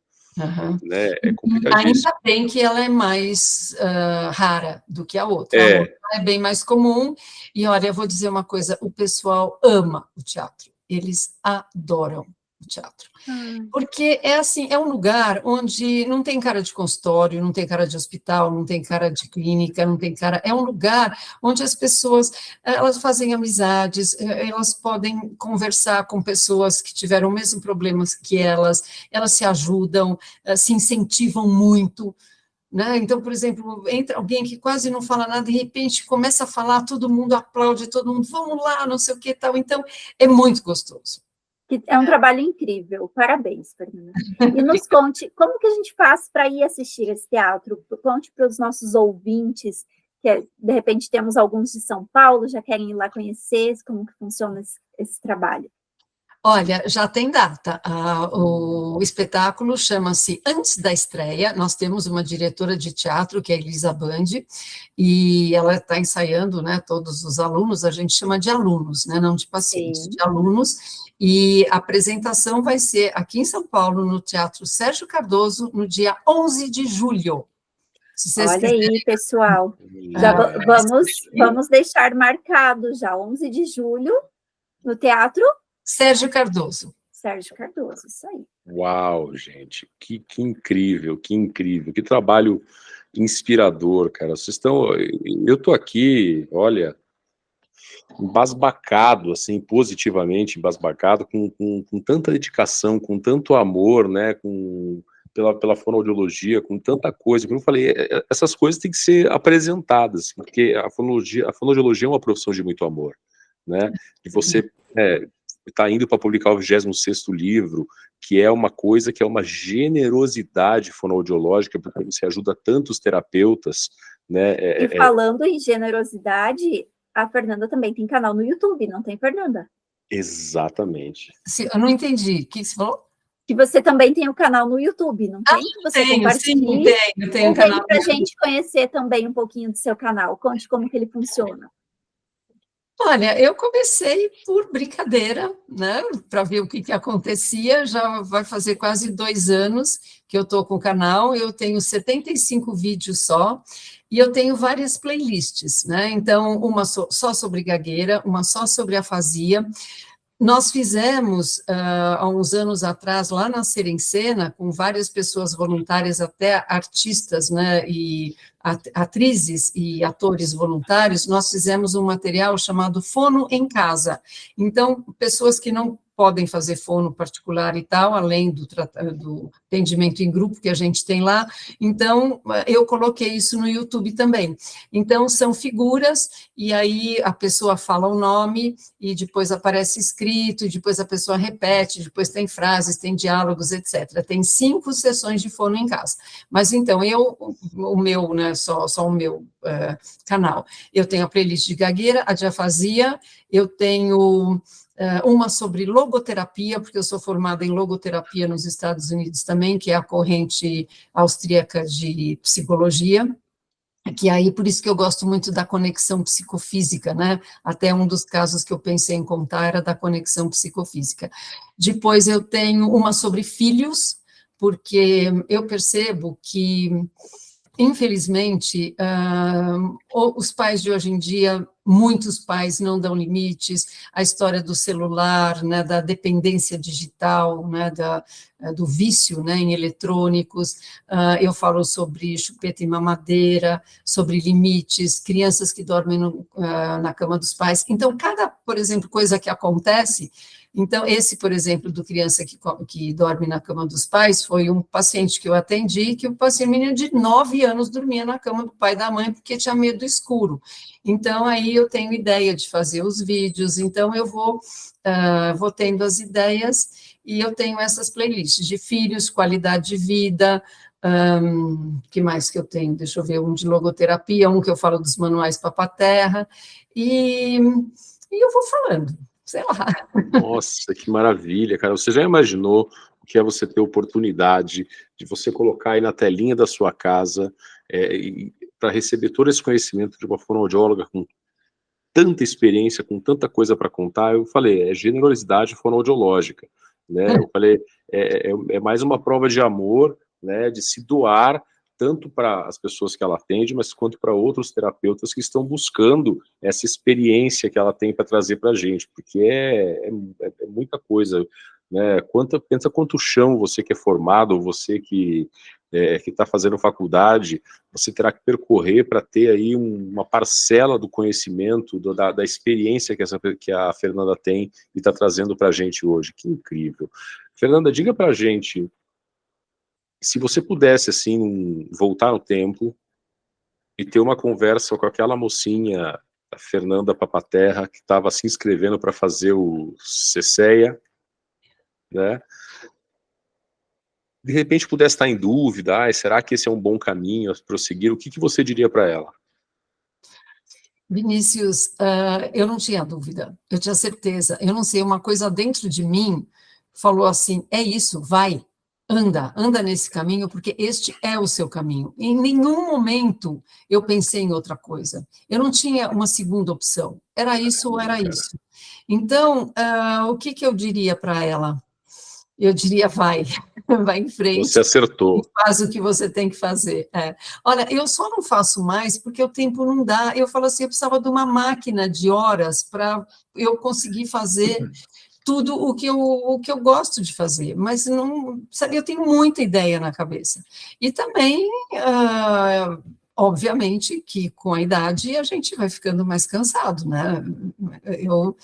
Né? É complicadíssimo. Ainda bem que ela é mais rara do que a outra. A outra é bem mais comum. E olha, eu vou dizer uma coisa: o pessoal ama o teatro. Eles adoram o teatro. Porque é assim, é um lugar onde não tem cara de consultório, não tem cara de hospital, não tem cara de clínica, não tem cara... É um lugar onde as pessoas, elas fazem amizades, elas podem conversar com pessoas que tiveram o mesmo problema que elas se ajudam, se incentivam muito, né? Então, por exemplo, entra alguém que quase não fala nada, de repente começa a falar, todo mundo aplaude, todo mundo, vamos lá, não sei o que tal. Então, é muito gostoso. É um trabalho incrível, parabéns, Fernanda. E nos conte, como que a gente faz para ir assistir esse teatro? Conte para os nossos ouvintes, que de repente temos alguns de São Paulo, já querem ir lá conhecer como que funciona esse trabalho. Olha, já tem data. O espetáculo chama-se Antes da Estreia. Nós temos uma diretora de teatro, que é a Elisa Bandi, e ela está ensaiando, né, todos os alunos, a gente chama de alunos, né, não de pacientes, de alunos, e a apresentação vai ser aqui em São Paulo, no Teatro Sérgio Cardoso, no dia 11 de julho. Olha aí, pessoal, já vamos deixar marcado já, 11 de julho, no Teatro Sérgio Cardoso. Sérgio Cardoso, isso aí. Uau, gente, que incrível, que trabalho inspirador, cara. Eu tô aqui, olha, embasbacado, assim, positivamente embasbacado, com tanta dedicação, com tanto amor, né, pela fonoaudiologia, com tanta coisa. Como eu falei, essas coisas têm que ser apresentadas, porque a fonoaudiologia é uma profissão de muito amor, né, e você está indo para publicar o 26º livro, que é uma coisa, que é uma generosidade fonoaudiológica, porque você ajuda tantos terapeutas, né. E falando em generosidade, a Fernanda também tem canal no YouTube, não tem, Fernanda? Exatamente. Eu não entendi. O que você falou? Que você também tem o canal no YouTube, não tem? Que você tenho um canal. Para a gente conhecer também um pouquinho do seu canal. Conte como que ele funciona. Olha, eu comecei por brincadeira, né, para ver o que acontecia, já vai fazer quase 2 anos que eu estou com o canal, eu tenho 75 vídeos só, e eu tenho várias playlists, né, então uma só sobre gagueira, uma só sobre afasia. Nós fizemos, há uns anos atrás, lá na Ser em Cena, com várias pessoas voluntárias, até artistas, né, e atrizes e atores voluntários, nós fizemos um material chamado Fono em Casa. Então, pessoas que não podem fazer fono particular e tal, além do atendimento em grupo que a gente tem lá, então, eu coloquei isso no YouTube também. Então, são figuras, e aí a pessoa fala o nome, e depois aparece escrito, e depois a pessoa repete, depois tem frases, tem diálogos, etc. Tem 5 sessões de fono em casa. Mas, então, o meu, né, só o meu canal, eu tenho a playlist de gagueira, a de afasia, eu tenho uma sobre logoterapia, porque eu sou formada em logoterapia nos Estados Unidos também, que é a corrente austríaca de psicologia, que aí, por isso que eu gosto muito da conexão psicofísica, né? Até um dos casos que eu pensei em contar era da conexão psicofísica. Depois eu tenho uma sobre filhos, porque eu percebo que Infelizmente, os pais de hoje em dia, muitos pais não dão limites, a história do celular, né, da dependência digital, né, do vício, né, em eletrônicos, eu falo sobre chupeta e mamadeira, sobre limites, crianças que dormem na cama dos pais. Então, cada, por exemplo, coisa que acontece. Então, esse, por exemplo, do criança que dorme na cama dos pais, foi um paciente que eu atendi, que o paciente, menino de 9 anos, dormia na cama do pai e da mãe, porque tinha medo do escuro. Então, aí eu tenho ideia de fazer os vídeos, então eu vou tendo as ideias, e eu tenho essas playlists de filhos, qualidade de vida, que mais que eu tenho? Deixa eu ver, um de logoterapia, um que eu falo dos manuais Papaterra, e eu vou falando. Sei lá. Nossa, que maravilha, cara. Você já imaginou o que é você ter oportunidade de você colocar aí na telinha da sua casa para receber todo esse conhecimento de uma fonoaudióloga com tanta experiência, com tanta coisa para contar? Eu falei, é generosidade fonoaudiológica, né? Eu falei, é mais uma prova de amor, né, de se doar tanto para as pessoas que ela atende, mas quanto para outros terapeutas que estão buscando essa experiência que ela tem para trazer para a gente, porque é muita coisa, né? Pensa quanto chão você que é formado, você que está fazendo faculdade, você terá que percorrer para ter aí uma parcela do conhecimento, da experiência que a Fernanda tem e está trazendo para a gente hoje. Que incrível. Fernanda, diga para a gente, se você pudesse, assim, voltar no tempo e ter uma conversa com aquela mocinha, a Fernanda Papaterra, que estava se inscrevendo para fazer o CCEA, né? De repente pudesse estar em dúvida, será que esse é um bom caminho a prosseguir? O que você diria para ela? Vinícius, eu não tinha dúvida, eu tinha certeza. Eu não sei, uma coisa dentro de mim falou assim, é isso, vai. Anda nesse caminho, porque este é o seu caminho. Em nenhum momento eu pensei em outra coisa. Eu não tinha uma segunda opção. Era isso ou era isso. Então, o que eu diria para ela? Eu diria, vai em frente. Você acertou. E faz o que você tem que fazer. Olha, eu só não faço mais porque o tempo não dá. Eu falo assim, eu precisava de uma máquina de horas para eu conseguir fazer tudo o que eu gosto de fazer, mas não, sabe, eu tenho muita ideia na cabeça. E também, obviamente, que com a idade a gente vai ficando mais cansado, né? Eu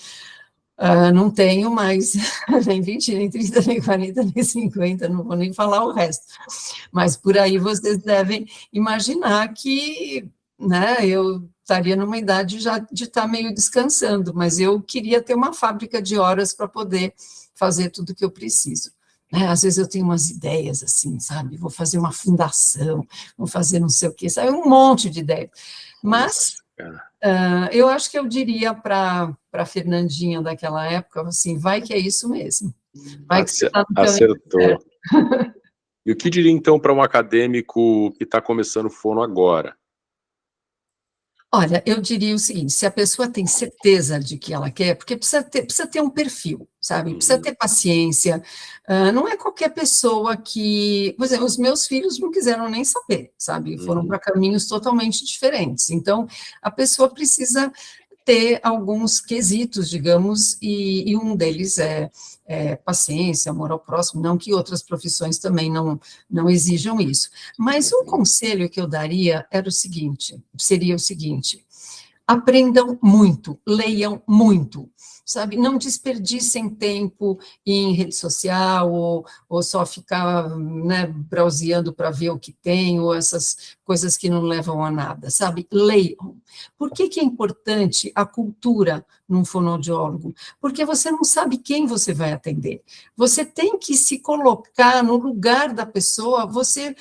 não tenho mais nem 20, nem 30, nem 40, nem 50, não vou nem falar o resto. Mas por aí vocês devem imaginar que, né, eu estaria numa idade já de estar meio descansando, mas eu queria ter uma fábrica de horas para poder fazer tudo o que eu preciso. Às vezes eu tenho umas ideias assim, sabe? Vou fazer uma fundação, vou fazer não sei o quê, sabe? Um monte de ideias. Mas eu acho que eu diria para a Fernandinha daquela época, assim, vai que é isso mesmo. Vai que você tá no acertou. E o que diria, então, para um acadêmico que está começando fono agora? Olha, eu diria o seguinte, se a pessoa tem certeza de que ela quer, porque precisa ter um perfil, sabe? Precisa ter paciência, não é qualquer pessoa que... Por exemplo, os meus filhos não quiseram nem saber, sabe? Foram para caminhos totalmente diferentes. Então, a pessoa precisa ter alguns quesitos, digamos, e um deles é paciência, amor ao próximo, não que outras profissões também não exijam isso. Mas um conselho que eu daria seria o seguinte, aprendam muito, leiam muito, sabe? Não desperdicem tempo em rede social, ou só ficar, né, browseando para ver o que tem, ou essas coisas que não levam a nada, sabe? Leiam. Por que é importante a cultura num fonoaudiólogo? Porque você não sabe quem você vai atender. Você tem que se colocar no lugar da pessoa, você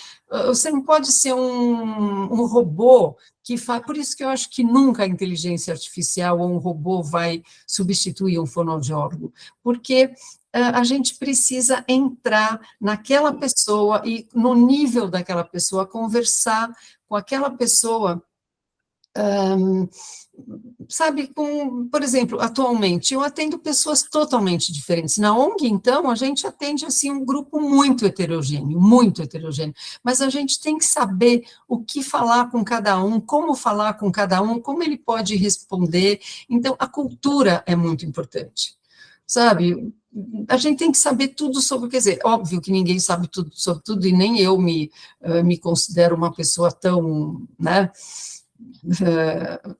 não pode ser um robô que faz... Por isso que eu acho que nunca a inteligência artificial ou um robô vai substituir um fonoaudiólogo, porque a gente precisa entrar naquela pessoa e, no nível daquela pessoa, conversar com aquela pessoa sabe, por exemplo, atualmente eu atendo pessoas totalmente diferentes. Na ONG, então, a gente atende assim um grupo muito heterogêneo, mas a gente tem que saber o que falar com cada um, como falar com cada um, como ele pode responder. Então, a cultura é muito importante, sabe? A gente tem que saber tudo sobre, quer dizer, óbvio que ninguém sabe tudo sobre tudo, e nem eu me considero uma pessoa tão, né,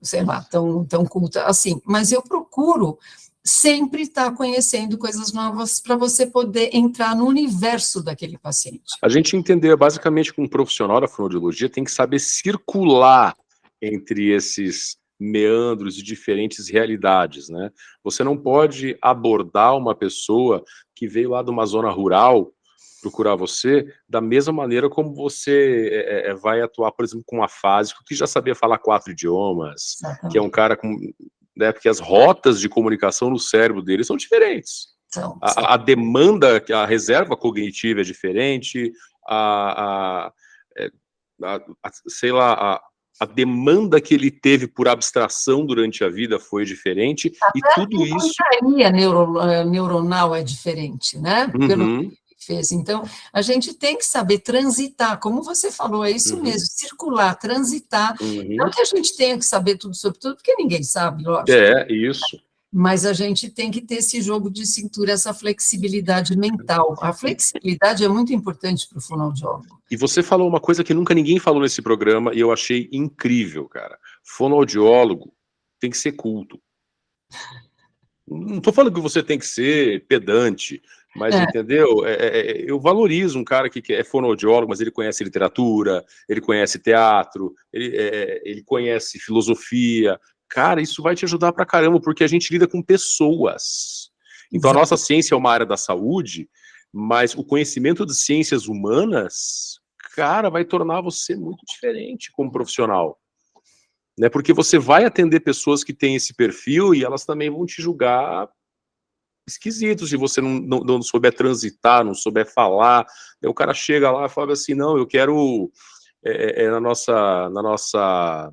sei lá, tão culta assim, mas eu procuro sempre estar conhecendo coisas novas para você poder entrar no universo daquele paciente. A gente entender, basicamente, que um profissional da fonoaudiologia tem que saber circular entre esses meandros de diferentes realidades, né? Você não pode abordar uma pessoa que veio lá de uma zona rural procurar você da mesma maneira como você vai atuar, por exemplo, com um afásico que já sabia falar 4 idiomas, Exatamente. que é um cara com... né, porque as rotas de comunicação no cérebro dele são diferentes. A demanda, a reserva cognitiva é diferente, sei lá, a demanda que ele teve por abstração durante a vida foi diferente, até e tudo isso... A engenharia neuronal é diferente, né? Pelo que fez. Então, a gente tem que saber transitar, como você falou, é isso mesmo, circular, transitar. Não que a gente tenha que saber tudo sobre tudo, porque ninguém sabe, lógico. Isso. Mas a gente tem que ter esse jogo de cintura, essa flexibilidade mental. A flexibilidade é muito importante para o fonoaudiólogo. E você falou uma coisa que nunca ninguém falou nesse programa, e eu achei incrível, cara. Fonoaudiólogo tem que ser culto. Não estou falando que você tem que ser pedante, mas, entendeu? Eu valorizo um cara que é fonoaudiólogo, mas ele conhece literatura, ele conhece teatro, ele conhece filosofia. Cara, isso vai te ajudar pra caramba, porque a gente lida com pessoas. Então, a nossa ciência é uma área da saúde, mas o conhecimento de ciências humanas, cara, vai tornar você muito diferente como profissional. Né? Porque você vai atender pessoas que têm esse perfil e elas também vão te julgar esquisito se você não souber transitar, não souber falar. Aí o cara chega lá e fala assim, não, eu quero, na nossa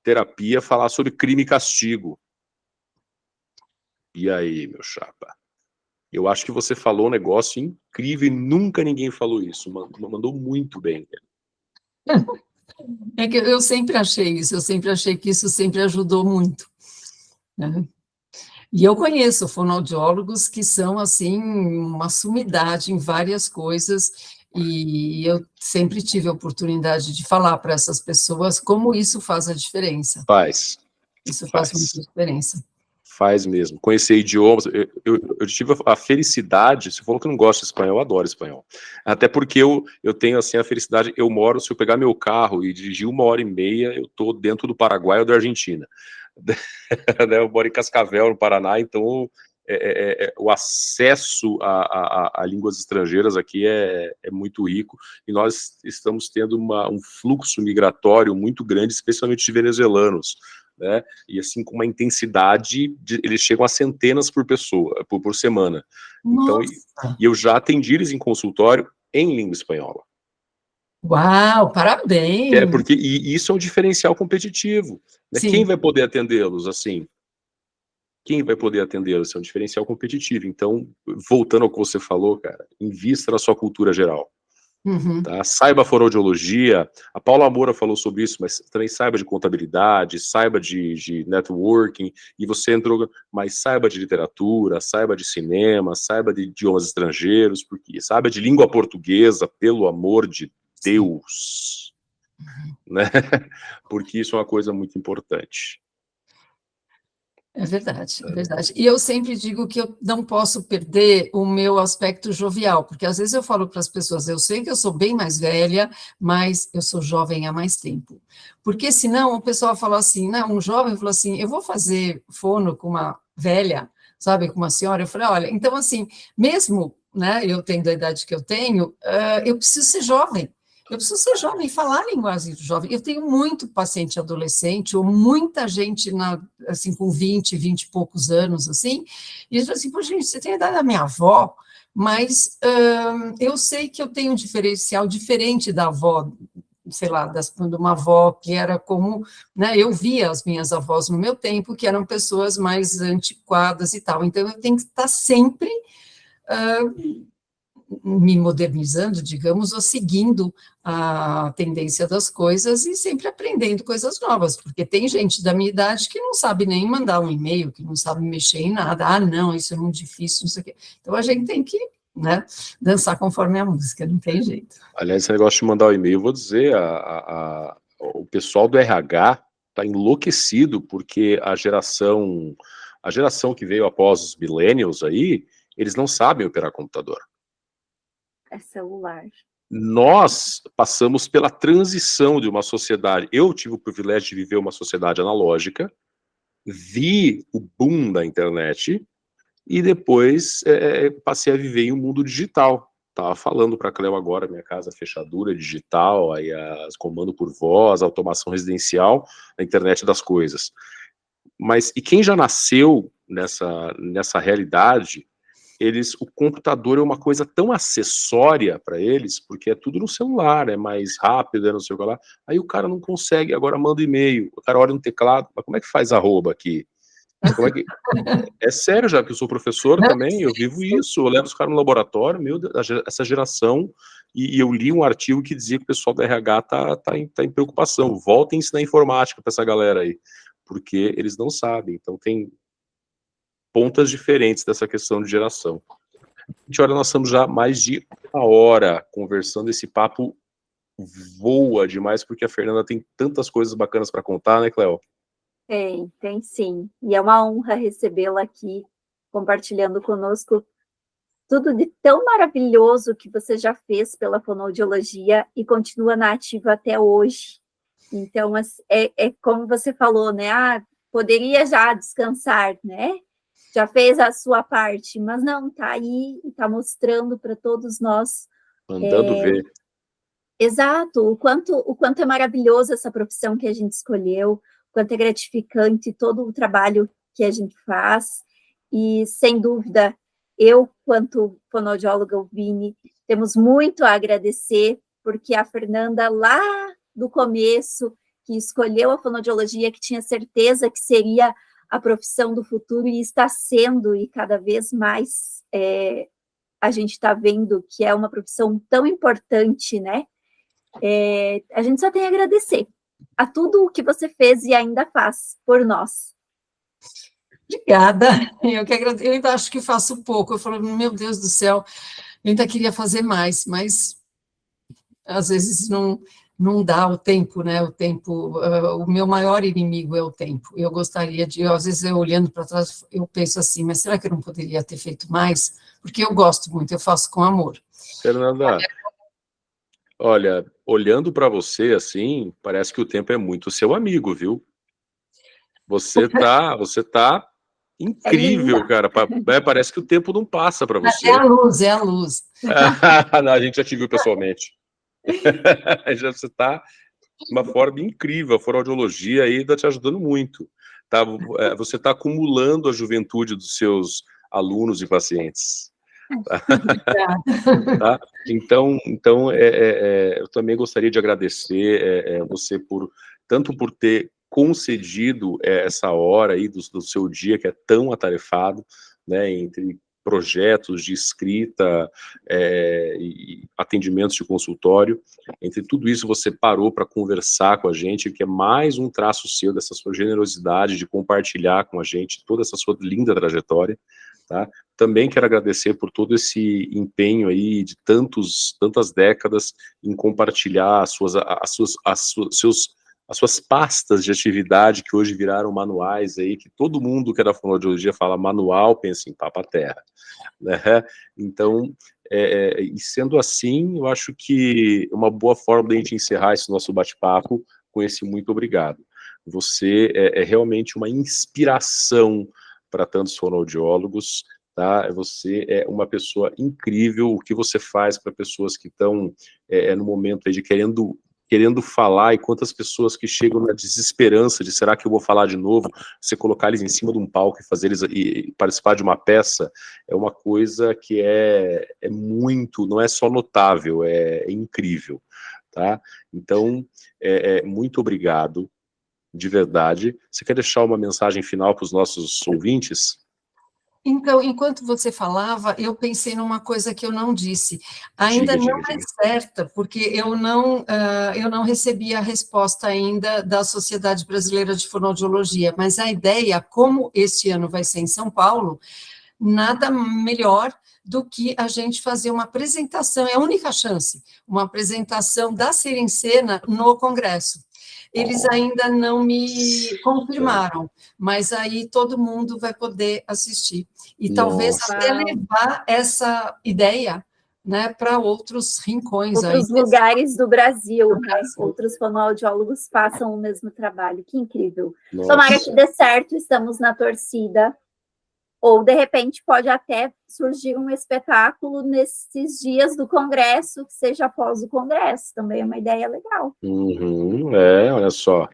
terapia, falar sobre crime e castigo. E aí, meu chapa? Eu acho que você falou um negócio incrível e nunca ninguém falou isso. Mandou muito bem. É que eu sempre achei isso, eu sempre achei que isso sempre ajudou muito, né? E eu conheço fonoaudiólogos que são, assim, uma sumidade em várias coisas, e eu sempre tive a oportunidade de falar para essas pessoas como isso faz a diferença. Isso faz muita diferença. Faz mesmo. Conhecer idiomas, eu tive a felicidade, você falou que não gosta de espanhol, eu adoro espanhol. Até porque eu tenho, assim, a felicidade, se eu pegar meu carro e dirigir 1h30, eu tô dentro do Paraguai ou da Argentina. Eu moro em Cascavel, no Paraná, então o acesso a línguas estrangeiras aqui é muito rico, e nós estamos tendo um fluxo migratório muito grande, especialmente de venezuelanos, né? E assim, com uma intensidade, eles chegam a centenas por pessoa, por semana. Então, e eu já atendi eles em consultório em língua espanhola. Uau, parabéns! Porque isso é um diferencial competitivo. Né? Quem vai poder atendê-los assim? Quem vai poder atendê-los? Isso é um diferencial competitivo. Então, voltando ao que você falou, cara, invista na sua cultura geral. Tá? Saiba fonoaudiologia, a Paula Moura falou sobre isso, mas também saiba de contabilidade, saiba de networking, e você entrou, mas saiba de literatura, saiba de cinema, saiba de idiomas estrangeiros, porque saiba de língua portuguesa, pelo amor de Deus, né? Porque isso é uma coisa muito importante. É verdade, é verdade. E eu sempre digo que eu não posso perder o meu aspecto jovial, porque às vezes eu falo para as pessoas, eu sei que eu sou bem mais velha, mas eu sou jovem há mais tempo. Porque senão o pessoal fala assim, não, um jovem falou assim, eu vou fazer fono com uma velha, sabe, com uma senhora. Eu falei, olha, então assim, mesmo, né, eu tendo a idade que eu tenho, eu preciso ser jovem. Eu preciso ser jovem e falar a linguagem jovem. Eu tenho muito paciente adolescente, ou muita gente assim, com 20 e poucos anos, assim, e eles falam assim, pô, gente, você tem a idade da minha avó, mas eu sei que eu tenho um diferencial diferente da avó sei lá, de uma avó que era como, né, eu via as minhas avós no meu tempo, que eram pessoas mais antiquadas e tal, então eu tenho que estar sempre me modernizando, digamos, ou seguindo a tendência das coisas e sempre aprendendo coisas novas, porque tem gente da minha idade que não sabe nem mandar um e-mail, que não sabe mexer em nada, não, isso é muito difícil, não sei o quê. Então a gente tem que, né, dançar conforme a música, não tem jeito. Aliás, esse negócio de mandar o e-mail, eu vou dizer, o pessoal do RH está enlouquecido, porque a geração que veio após os millennials aí, eles não sabem operar computador. É celular. Nós passamos pela transição de uma sociedade. Eu tive o privilégio de viver uma sociedade analógica, vi o boom da internet e depois passei a viver em um mundo digital. Estava falando para a Cleo agora, minha casa fechadura digital, aí comando por voz, automação residencial, a internet das coisas. Mas e quem já nasceu nessa realidade, o computador é uma coisa tão acessória para eles, porque é tudo no celular, é mais rápido, não sei o que lá. Aí o cara não consegue, agora manda e-mail, o cara olha no teclado, mas como é que faz arroba aqui? Como é que... É sério, já que eu sou professor também, eu vivo isso, eu levo os caras no laboratório, meu Deus, essa geração, e eu li um artigo que dizia que o pessoal da RH tá em preocupação, voltem a ensinar informática para essa galera aí, porque eles não sabem, então tem pontas diferentes dessa questão de geração. Gente, olha, nós estamos já mais de uma hora conversando, esse papo voa demais, porque a Fernanda tem tantas coisas bacanas para contar, né, Cleo? Tem sim. E é uma honra recebê-la aqui, compartilhando conosco tudo de tão maravilhoso que você já fez pela fonoaudiologia e continua na ativa até hoje. Então, é como você falou, né? Poderia já descansar, né? Já fez a sua parte, mas não, tá aí e tá mostrando para todos nós. Mandando ver. Exato, o quanto é maravilhoso essa profissão que a gente escolheu, o quanto é gratificante todo o trabalho que a gente faz, e sem dúvida, eu, quanto fonoaudióloga, o Vini, temos muito a agradecer, porque a Fernanda, lá do começo, que escolheu a fonoaudiologia, que tinha certeza que seria a profissão do futuro, e está sendo, e cada vez mais a gente está vendo que é uma profissão tão importante, né? A gente só tem a agradecer a tudo o que você fez e ainda faz por nós. Obrigada, eu ainda acho que faço pouco, eu falo, meu Deus do céu, eu ainda queria fazer mais, mas às vezes não dá o tempo, né, o meu maior inimigo é o tempo, eu gostaria às vezes eu olhando para trás, eu penso assim, mas será que eu não poderia ter feito mais? Porque eu gosto muito, eu faço com amor. Fernanda, olha, olhando para você assim, parece que o tempo é muito seu amigo, viu? Você tá incrível, cara. Parece que o tempo não passa para você. É a luz. Não, a gente já te viu pessoalmente. Você tá de uma forma incrível. A fonoaudiologia aí está te ajudando muito. Tá? Você está acumulando a juventude dos seus alunos e pacientes. Tá? Então eu também gostaria de agradecer você tanto por ter concedido essa hora aí do seu dia, que é tão atarefado, né, entre projetos de escrita e atendimentos de consultório. Entre tudo isso, você parou para conversar com a gente, que é mais um traço seu, dessa sua generosidade de compartilhar com a gente toda essa sua linda trajetória. Tá? Também quero agradecer por todo esse empenho aí de tantas décadas em compartilhar as suas pastas de atividade, que hoje viraram manuais aí, que todo mundo que é da fonoaudiologia fala manual, pensa em papa terra, né? Então, e sendo assim, eu acho que uma boa forma de a gente encerrar esse nosso bate-papo com esse muito obrigado. Você é realmente uma inspiração para tantos fonoaudiólogos, tá? Você é uma pessoa incrível. O que você faz para pessoas que estão no momento aí de querendo falar, e quantas pessoas que chegam na desesperança de será que eu vou falar de novo, você colocar eles em cima de um palco e fazer eles participar de uma peça, é uma coisa que é muito, não é só notável, é incrível. tá? Então, muito obrigado, de verdade. Você quer deixar uma mensagem final para os nossos ouvintes? Então, enquanto você falava, eu pensei numa coisa que eu não disse. Ainda Diga, não diga, é diga. certa, porque eu não recebi a resposta ainda da Sociedade Brasileira de Fonoaudiologia, mas a ideia, como este ano vai ser em São Paulo, nada melhor do que a gente fazer uma apresentação, é a única chance, uma apresentação da Ser em Cena no Congresso. Eles ainda não me confirmaram, mas aí todo mundo vai poder assistir. E talvez Nossa. até levar essa ideia, né, para outros rincões. Outros aí. lugares do Brasil, né? Brasil. Outros fonoaudiólogos façam o mesmo trabalho. Que incrível. Nossa. Tomara que dê certo, estamos na torcida. Ou, de repente, pode até surgir um espetáculo nesses dias do Congresso, que seja após o Congresso. Também é uma ideia legal. Uhum, olha só.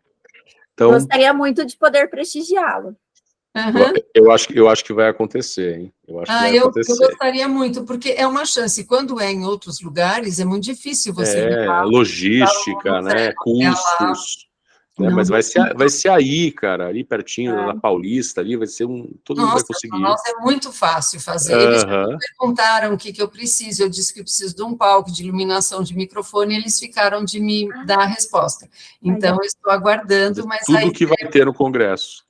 Então, gostaria muito de poder prestigiá-lo. Uhum. eu acho que vai acontecer, hein? Eu acho que vai eu acontecer. gostaria muito, porque é uma chance. Quando é em outros lugares, é muito difícil você levar. Logística, né? Custos. Né? Mas vai ser aí, cara, ali pertinho da Paulista, ali vai ser todo mundo vai conseguir. Nossa, é muito fácil fazer. Eles me perguntaram o que eu preciso, eu disse que eu preciso de um palco, de iluminação, de microfone, e eles ficaram de me dar a resposta. Então, eu estou aguardando, mas tudo que vai ter no Congresso.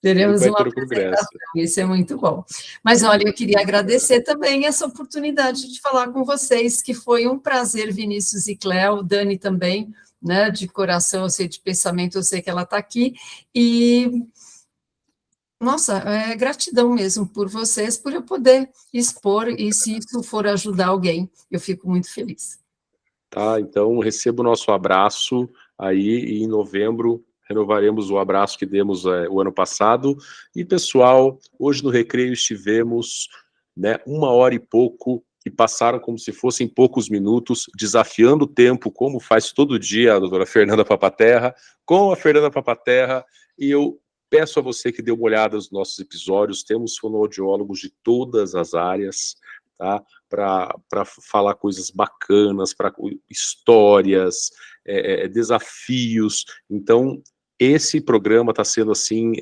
Teremos uma apresentação, isso é muito bom. Mas, olha, eu queria agradecer também essa oportunidade de falar com vocês, que foi um prazer, Vinícius e Cléo, Dani também, né, de coração, eu sei, de pensamento, eu sei que ela está aqui, e, nossa, gratidão mesmo por vocês, por eu poder expor, e se isso for ajudar alguém, eu fico muito feliz. Tá, então receba o nosso abraço aí, e em novembro renovaremos o abraço que demos o ano passado. E, pessoal, hoje no Recreio estivemos, né, 1 hora e pouco, que passaram como se fossem poucos minutos, desafiando o tempo, como faz todo dia a doutora Fernanda Papaterra, com a Fernanda Papaterra, e eu peço a você que dê uma olhada nos nossos episódios, temos fonoaudiólogos de todas as áreas, tá? Para falar coisas bacanas, para histórias, desafios. Então, esse programa está sendo, assim,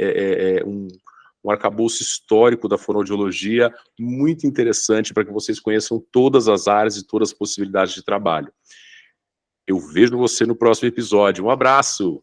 um arcabouço histórico da fonoaudiologia, muito interessante para que vocês conheçam todas as áreas e todas as possibilidades de trabalho. Eu vejo você no próximo episódio. Um abraço!